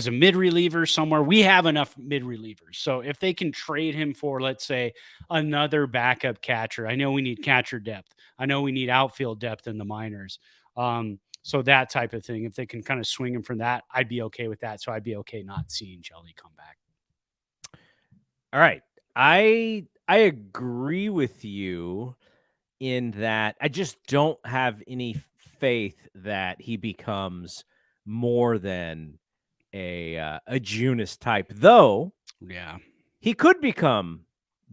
a mid reliever somewhere, we have enough mid relievers. So if they can trade him for, let's say, another backup catcher, I know we need catcher depth. I know we need outfield depth in the minors. So that type of thing, if they can kind of swing him from that, I'd be okay with that. So I'd be okay not seeing Jelly come back. All right. I agree with you in that I just don't have any faith that he becomes more than a Junis type, though. Yeah, he could become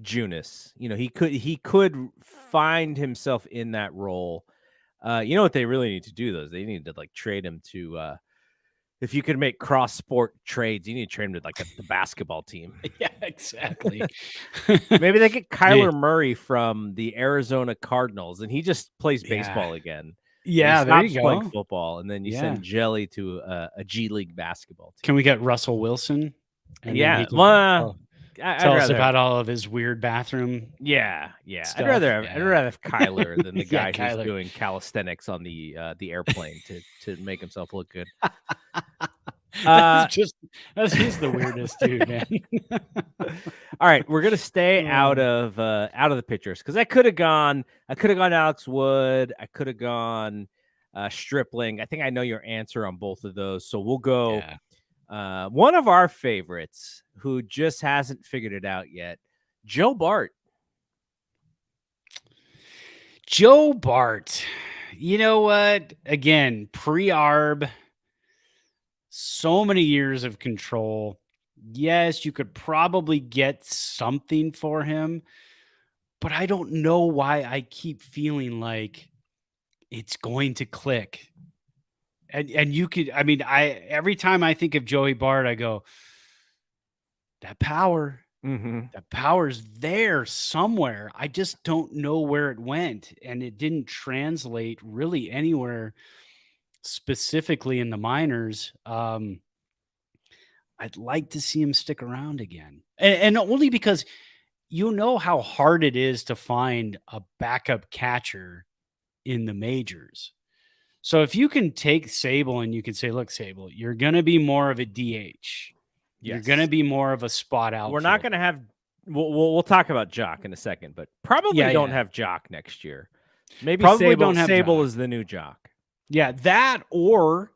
Junis. He could find himself in that role. You know what they really need to do, though, is they need to trade him to if you could make cross sport trades, you need to trade him to the basketball team. Yeah, exactly. Maybe they get Kyler Murray from the Arizona Cardinals and he just plays baseball again. Yeah, he there you stops playing go. football, and then you send Jelly to a G League basketball team. Can we get Russell Wilson? And yeah, then he well, tell us about all of his weird bathroom. Yeah. Stuff. I'd rather have Kyler than the guy who's Kyler. doing calisthenics on the airplane to make himself look good. That's just the weirdest dude, man. All right, we're gonna stay out of the pitchers because I could have gone Alex Wood. I could have gone Stripling. I think I know your answer on both of those, so we'll go. One of our favorites who just hasn't figured it out yet, Joe Bart. Joe Bart. You know what? Again, pre-arb, so many years of control. Yes, you could probably get something for him, but I don't know why I keep feeling like it's going to click. And you could, I mean, every time I think of Joey Bart, I go, that power. That power's there somewhere. I just don't know where it went, and it didn't translate really anywhere specifically in the minors. I'd like to see him stick around again, and only because you know how hard it is to find a backup catcher in the majors. So if you can take Sable and you can say, look, Sable, you're going to be more of a DH. You're going to be more of a spot out. We're not going to have. We'll talk about Jock in a second, but probably don't have Jock next year. Maybe probably Sable is the new Jock. Yeah, that, or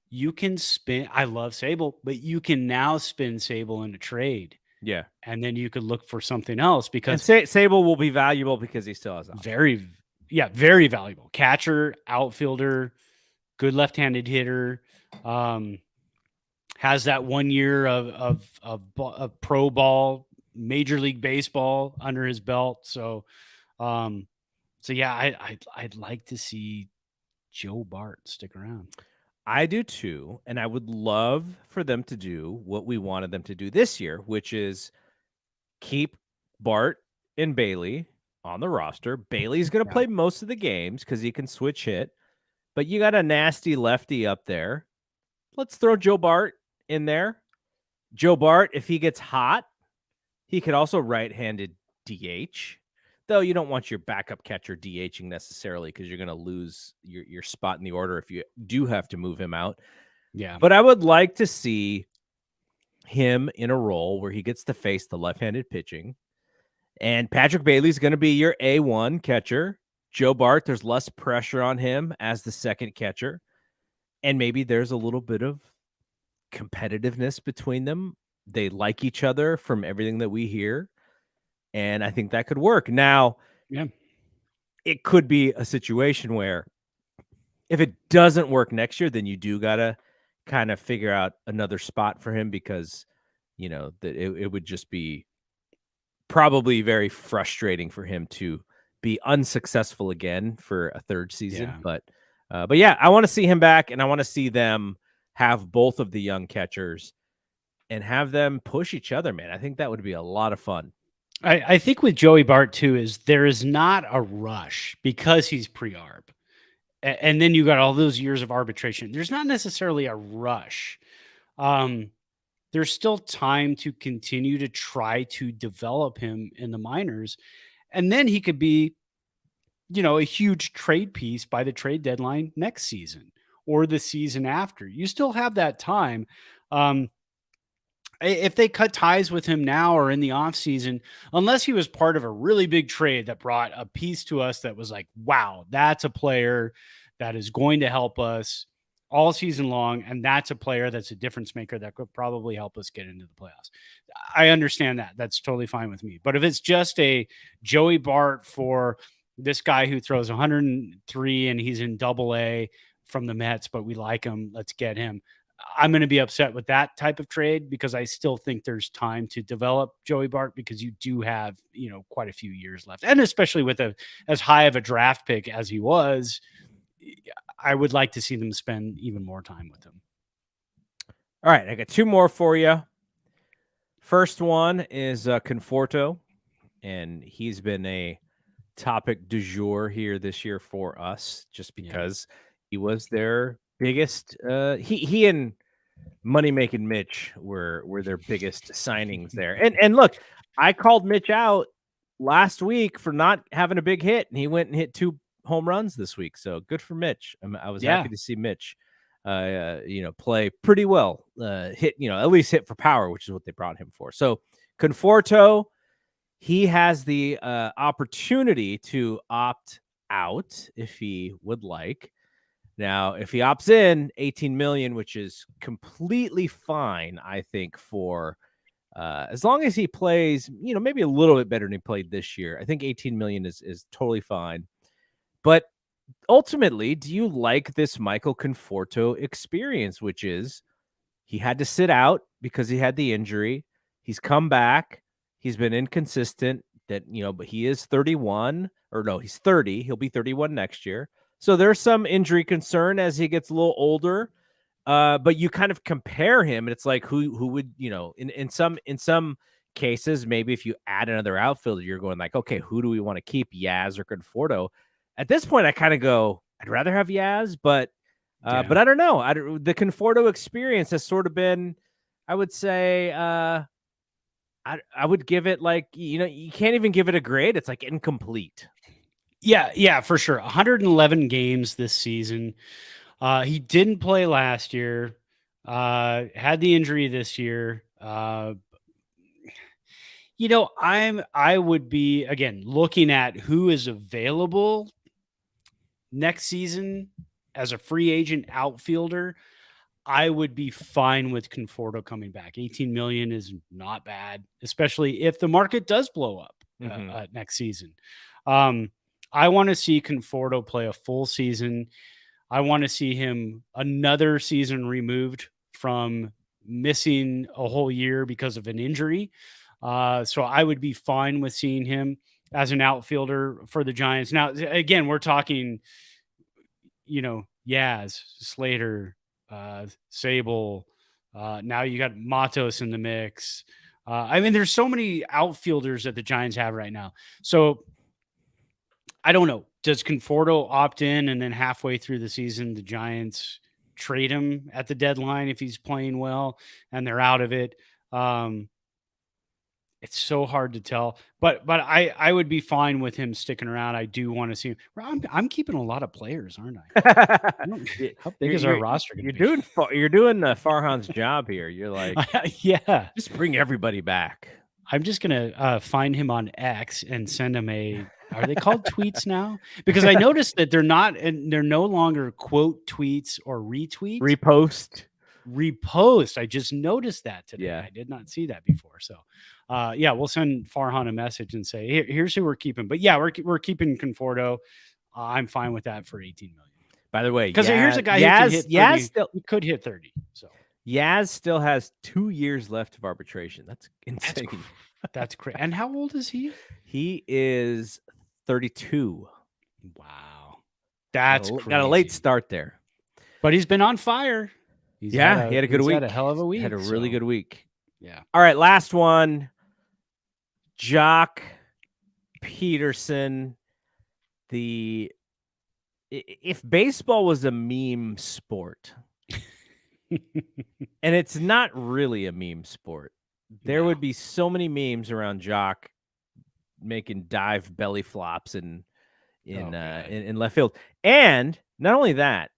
you can spin. I love Sable, but you can now spin Sable in a trade. Yeah, and then you could look for something else because Sable will be valuable because he still has very valuable catcher, outfielder, good left-handed hitter. Has that 1 year of pro ball, Major League Baseball under his belt. So yeah, I'd like to see Joe Bart stick around. I do too, and I would love for them to do what we wanted them to do this year, which is keep Bart and Bailey on the roster. Bailey's going to play most of the games because he can switch hit, but you got a nasty lefty up there. Let's throw Joe Bart in there. Joe Bart, if he gets hot, he could also right-handed DH, though you don't want your backup catcher DHing necessarily because you're going to lose your spot in the order if you do have to move him out. Yeah. But I would like to see him in a role where he gets to face the left-handed pitching. And Patrick Bailey's going to be your A1 catcher. Joe Bart, there's less pressure on him as the second catcher. And maybe there's a little bit of competitiveness between them. They like each other from everything that we hear. And I think that could work. Now, it could be a situation where if it doesn't work next year, then you do got to kind of figure out another spot for him because, that it would just be probably very frustrating for him to be unsuccessful again for a third season. But yeah, I want to see him back, and I want to see them have both of the young catchers and have them push each other, man. I think that would be a lot of fun. I think with Joey Bart too is there is not a rush because he's pre-arb. And then you got all those years of arbitration. There's not necessarily a rush. Um, there's still time to continue to try to develop him in the minors. And then he could be, a huge trade piece by the trade deadline next season or the season after. You still have that time. Um, if they cut ties with him now or in the offseason, unless he was part of a really big trade that brought a piece to us that was like, wow, that's a player that is going to help us all season long. And that's a player that's a difference maker that could probably help us get into the playoffs. I understand that. That's totally fine with me. But if it's just a Joey Bart for this guy who throws 103 and he's in AA from the Mets, but we like him, let's get him. I'm going to be upset with that type of trade because I still think there's time to develop Joey Bart because you do have, quite a few years left. And especially with as high of a draft pick as he was, I would like to see them spend even more time with him. All right, I got two more for you. First one is Conforto, and he's been a topic du jour here this year for us just because he was their biggest he and Money Making Mitch were their biggest signings there. And look, I called Mitch out last week for not having a big hit, and he went and hit 2 home runs this week. So good for Mitch. I was happy to see Mitch play pretty well. Hit, at least hit for power, which is what they brought him for. So Conforto, he has the opportunity to opt out if he would like. Now, if he opts in, 18 million, which is completely fine, I think, for as long as he plays, maybe a little bit better than he played this year. I think 18 million is totally fine. But ultimately, do you like this Michael Conforto experience, which is he had to sit out because he had the injury. He's come back. He's been inconsistent but he is 31 or no, he's 30. He'll be 31 next year. So there's some injury concern as he gets a little older. But you kind of compare him and it's like who would, in some cases, maybe if you add another outfielder, you're going like, okay, who do we want to keep, Yaz or Conforto? At this point, I kind of go, I'd rather have Yaz, but I don't know. The Conforto experience has sort of been, I would say, I would give it like, you can't even give it a grade. It's like incomplete. Yeah, for sure. 111 games this season. He didn't play last year. Had the injury this year. I would be again looking at who is available next season as a free agent outfielder. I would be fine with Conforto coming back. 18 million is not bad, especially if the market does blow up next season. I want to see Conforto play a full season. I want to see him another season removed from missing a whole year because of an injury. So I would be fine with seeing him as an outfielder for the Giants. Now, again, we're talking, Yaz, Slater, Sable. Now you got Matos in the mix. There's so many outfielders that the Giants have right now. So I don't know. Does Conforto opt in and then halfway through the season, the Giants trade him at the deadline if he's playing well and they're out of it? It's so hard to tell, but I would be fine with him sticking around. I do want to see him. I'm keeping a lot of players, aren't I? How big is our roster? You're doing Farhan's job here. You're like, yeah, just bring everybody back. I'm just gonna find him on X and send him a. Are they called tweets now? Because I noticed that they're no longer quote tweets or retweets. Repost. I just noticed that today. Yeah. I did not see that before. So, we'll send Farhan a message and say, here's who we're keeping. But yeah, we're keeping Conforto. I'm fine with that for 18 million. By the way, because here's a guy who could hit 30. So Yaz still has 2 years left of arbitration. That's insane. That's crazy. And how old is he? He is 32. Wow. That's crazy. Got a late start there. But he's been on fire. He had a good week. Had a hell of a week. Had a really good week. Yeah. All right, last one. Jock Peterson, if baseball was a meme sport, and it's not really a meme sport, there would be so many memes around Jock making dive belly flops in left field. And not only that,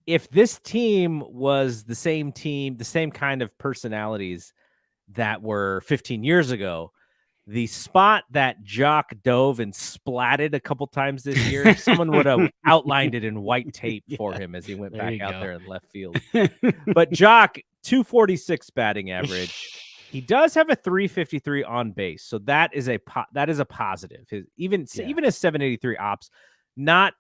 if this team was the same team, the same kind of personalities that were 15 years ago, the spot that Jock dove and splatted a couple times this year, someone would have outlined it in white tape for him as he went back out there in left field. But Jock, 246 batting average. He does have a 353 on base, so that is a positive. Even his 783 ops, not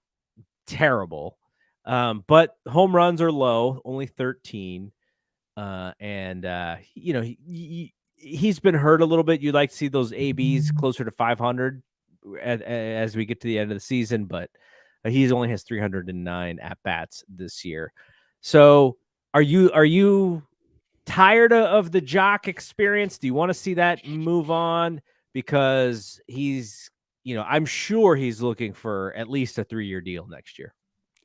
terrible. But home runs are low, only 13. He's been hurt a little bit. You'd like to see those ABs closer to 500 as we get to the end of the season, but he only has 309 at bats this year. So are you tired of the Jock experience? Do you want to see that move on? Because I'm sure he's looking for at least a 3-year deal next year.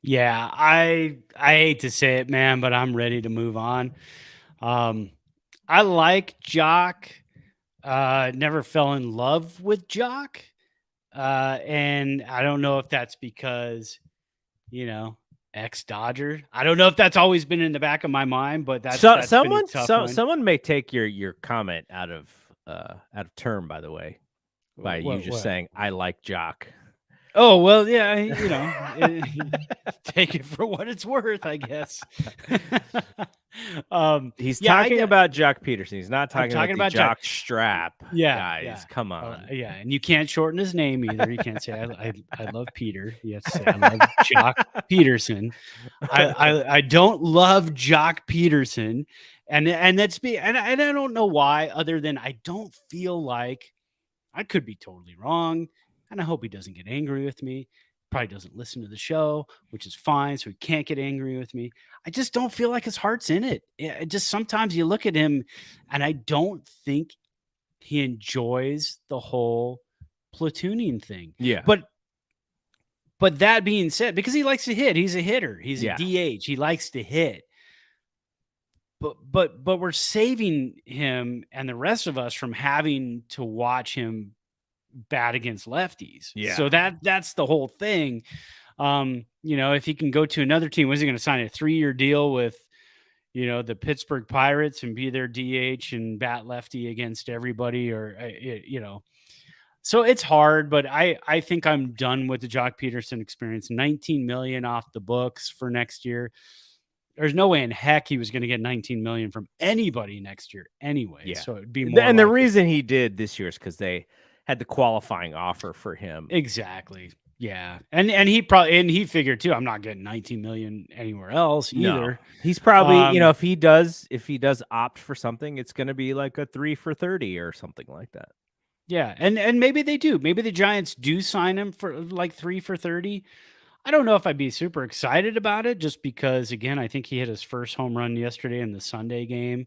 Yeah, I hate to say it, man, but I'm ready to move on. I like Jock. Never fell in love with Jock. And I don't know if that's because, ex-Dodger. I don't know if that's always been in the back of my mind, but that's been a tough one. Someone may take your comment out of term, by the way, by you just saying I like Jock. Oh, well, yeah, take it for what it's worth, I guess. He's talking about Jock Peterson. He's not talking about Jock Strap. Yeah, guys, come on. And you can't shorten his name either. You can't say I love Peter. You have to say I love Jock Peterson. I don't love Jock Peterson, and I don't know why, other than I don't feel like, I could be totally wrong. And I hope he doesn't get angry with me. Probably doesn't listen to the show, which is fine. So he can't get angry with me. I just don't feel like his heart's in it. Just sometimes you look at him and I don't think he enjoys the whole platooning thing. Yeah. But that being said, because he likes to hit, he's a hitter. He's a DH. He likes to hit. But we're saving him and the rest of us from having to watch him bat against lefties. Yeah. So that's the whole thing. If he can go to another team, was he going to sign a 3-year deal with, the Pittsburgh Pirates and be their DH and bat lefty against everybody, or, so it's hard, but I think I'm done with the Jock Peterson experience. 19 million off the books for next year. There's no way in heck he was going to get 19 million from anybody next year anyway. Yeah. So it'd be more. And the reason he did this year is because they had the qualifying offer for him. Exactly. Yeah. And he figured too, I'm not getting 19 million anywhere else either. No. He's probably, if he does opt for something, it's going to be like a 3 for 30 or something like that. Yeah. And maybe they do. Maybe the Giants do sign him for like 3 for 30. I don't know if I'd be super excited about it, just because, again, I think he hit his first home run yesterday in the Sunday game.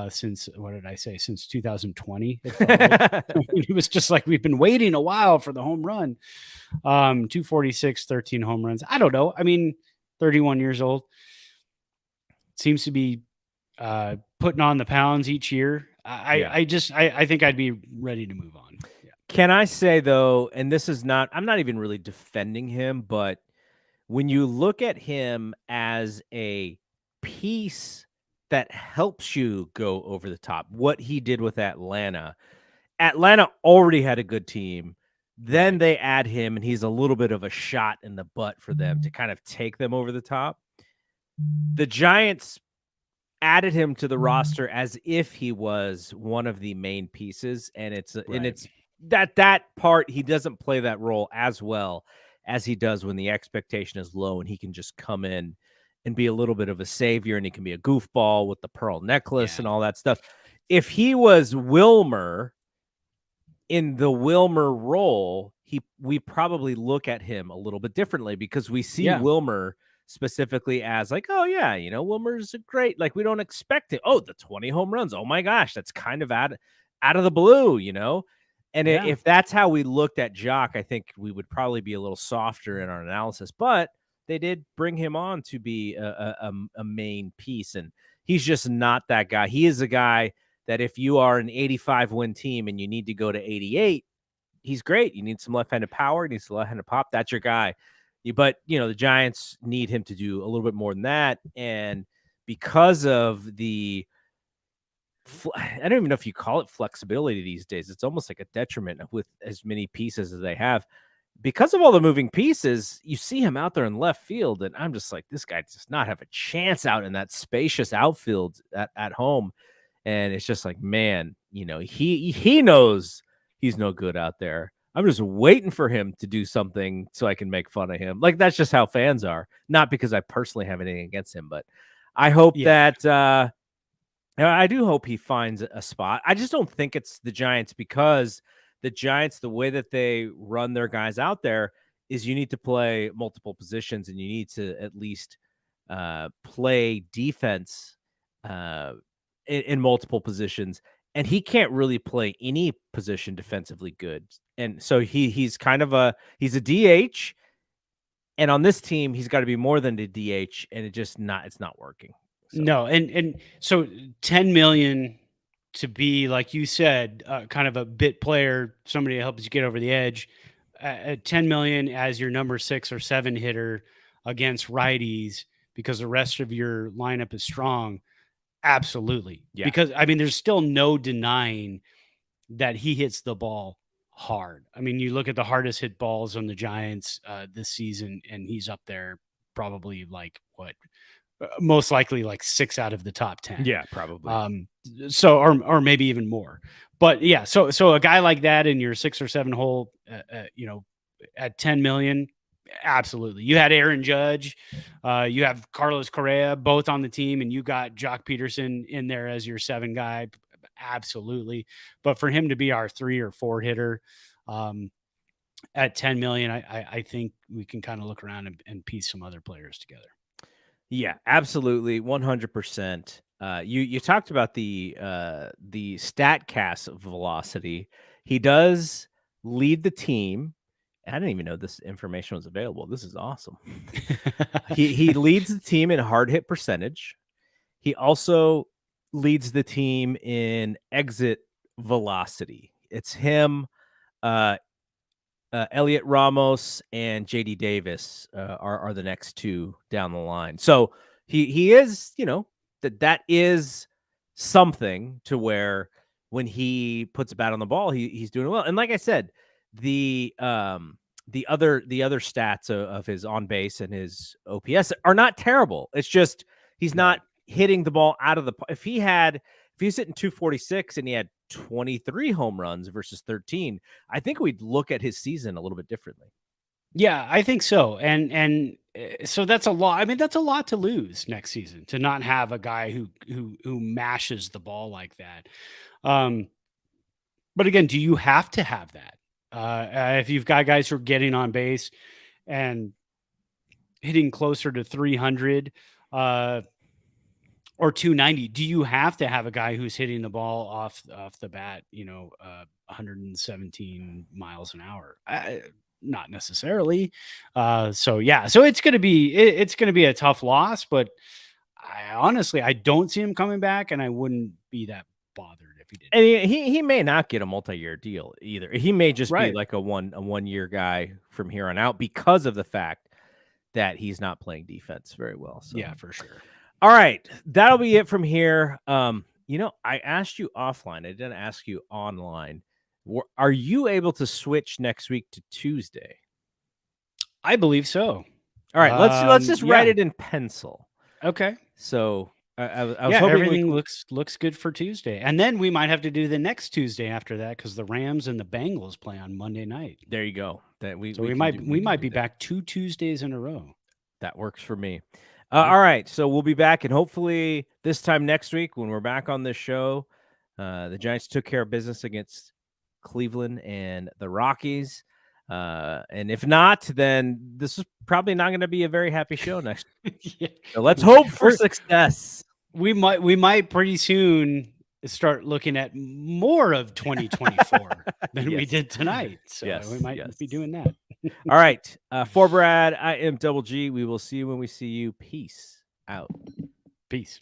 Since 2020. It was just like we've been waiting a while for the home run. 246, 13 home runs. I don't know. I mean, 31 years old. Seems to be putting on the pounds each year. I think I'd be ready to move on. Yeah. Can I say, though, and this is not, I'm not even really defending him, but when you look at him as a piece that helps you go over the top, what he did with Atlanta already had a good team. Then they add him, and he's a little bit of a shot in the butt for them to kind of take them over the top. The Giants added him to the roster as if he was one of the main pieces, and it's that part, he doesn't play that role as well as he does when the expectation is low and he can just come in and be a little bit of a savior, and he can be a goofball with the pearl necklace and all that stuff. If he was Wilmer in the Wilmer role, we probably look at him a little bit differently, because we see Wilmer specifically as like, oh yeah, Wilmer's a great, like, we don't expect it. Oh, the 20 home runs. Oh my gosh, that's kind of out of the blue, And if that's how we looked at Jock, I think we would probably be a little softer in our analysis. But they did bring him on to be a main piece, and he's just not that guy. He is a guy that if you are an 85-win team and you need to go to 88, he's great. You need some left-handed power, you need some left-handed pop. That's your guy. But, the Giants need him to do a little bit more than that. And because of I don't even know if you call it flexibility these days. It's almost like a detriment with as many pieces as they have. Because of all the moving pieces, you see him out there in left field, and I'm just like, this guy does not have a chance out in that spacious outfield at home. And it's just like, man, he knows he's no good out there. I'm just waiting for him to do something so I can make fun of him. Like, that's just how fans are. Not because I personally have anything against him, but I hope that I do hope he finds a spot. I just don't think it's the Giants, because the Giants, the way that they run their guys out there is you need to play multiple positions, and you need to at least play defense in multiple positions. And he can't really play any position defensively good. And so he's kind of he's a DH. And on this team, he's got to be more than a DH, and it's not working. So. No, and so $10 million to be, like you said, kind of a bit player, somebody that helps you get over the edge. At $10 million as your number 6 or 7 hitter against righties, because the rest of your lineup is strong. Absolutely. Yeah. Because there's still no denying that he hits the ball hard. You look at the hardest hit balls on the Giants this season, and he's up there probably like most likely like 6 out of the top 10. Yeah, probably. So, or maybe even more, but yeah. So a guy like that in your 6 or 7 hole, at 10 million, absolutely. You had Aaron Judge, you have Carlos Correa, both on the team, and you got Jock Peterson in there as your 7 guy. Absolutely. But for him to be our 3 or 4 hitter, at 10 million, I think we can kind of look around and piece some other players together. Yeah, absolutely. 100%. You talked about the StatCast velocity. He does lead the team. I didn't even know this information was available. This is awesome. he leads the team in hard hit percentage. He also leads the team in exit velocity. It's him, Elliot Ramos, and JD Davis are the next 2 down the line. So he is, that is something to where when he puts a bat on the ball, he's doing well. And like I said, the other stats of his on base and his OPS are not terrible. It's just he's not hitting the ball out of the. If he's hitting 246 and he had 23 home runs versus 13, I think we'd look at his season a little bit differently. Yeah, I think so. And so that's a lot. That's a lot to lose next season, to not have a guy who mashes the ball like that. But again, do you have to have that? If you've got guys who are getting on base and hitting closer to 300, or 290, do you have to have a guy who's hitting the ball off the bat, 117 miles an hour? Not necessarily. So it's going to be a tough loss, but I don't see him coming back, and I wouldn't be that bothered if he did. And he may not get a multi-year deal either. He may just be like a one-year guy from here on out, because of the fact that he's not playing defense very well. So. Yeah, for sure. All right, that'll be it from here. I asked you offline. I didn't ask you online. Are you able to switch next week to Tuesday? I believe so. All right, let's just write it in pencil. Okay. So I was hoping everything looks good for Tuesday, and then we might have to do the next Tuesday after that, because the Rams and the Bengals play on Monday night. There you go. We might be back 2 Tuesdays in a row. That works for me. All right, so we'll be back, and hopefully this time next week when we're back on this show, the Giants took care of business against Cleveland and the Rockies. And if not, then this is probably not going to be a very happy show next week. So let's hope for success. We might pretty soon start looking at more of 2024 than we Yes. did tonight. So Yes, we might yes. be doing that. All right. For Brad, I am Double G. We will see you when we see you. Peace out. Peace.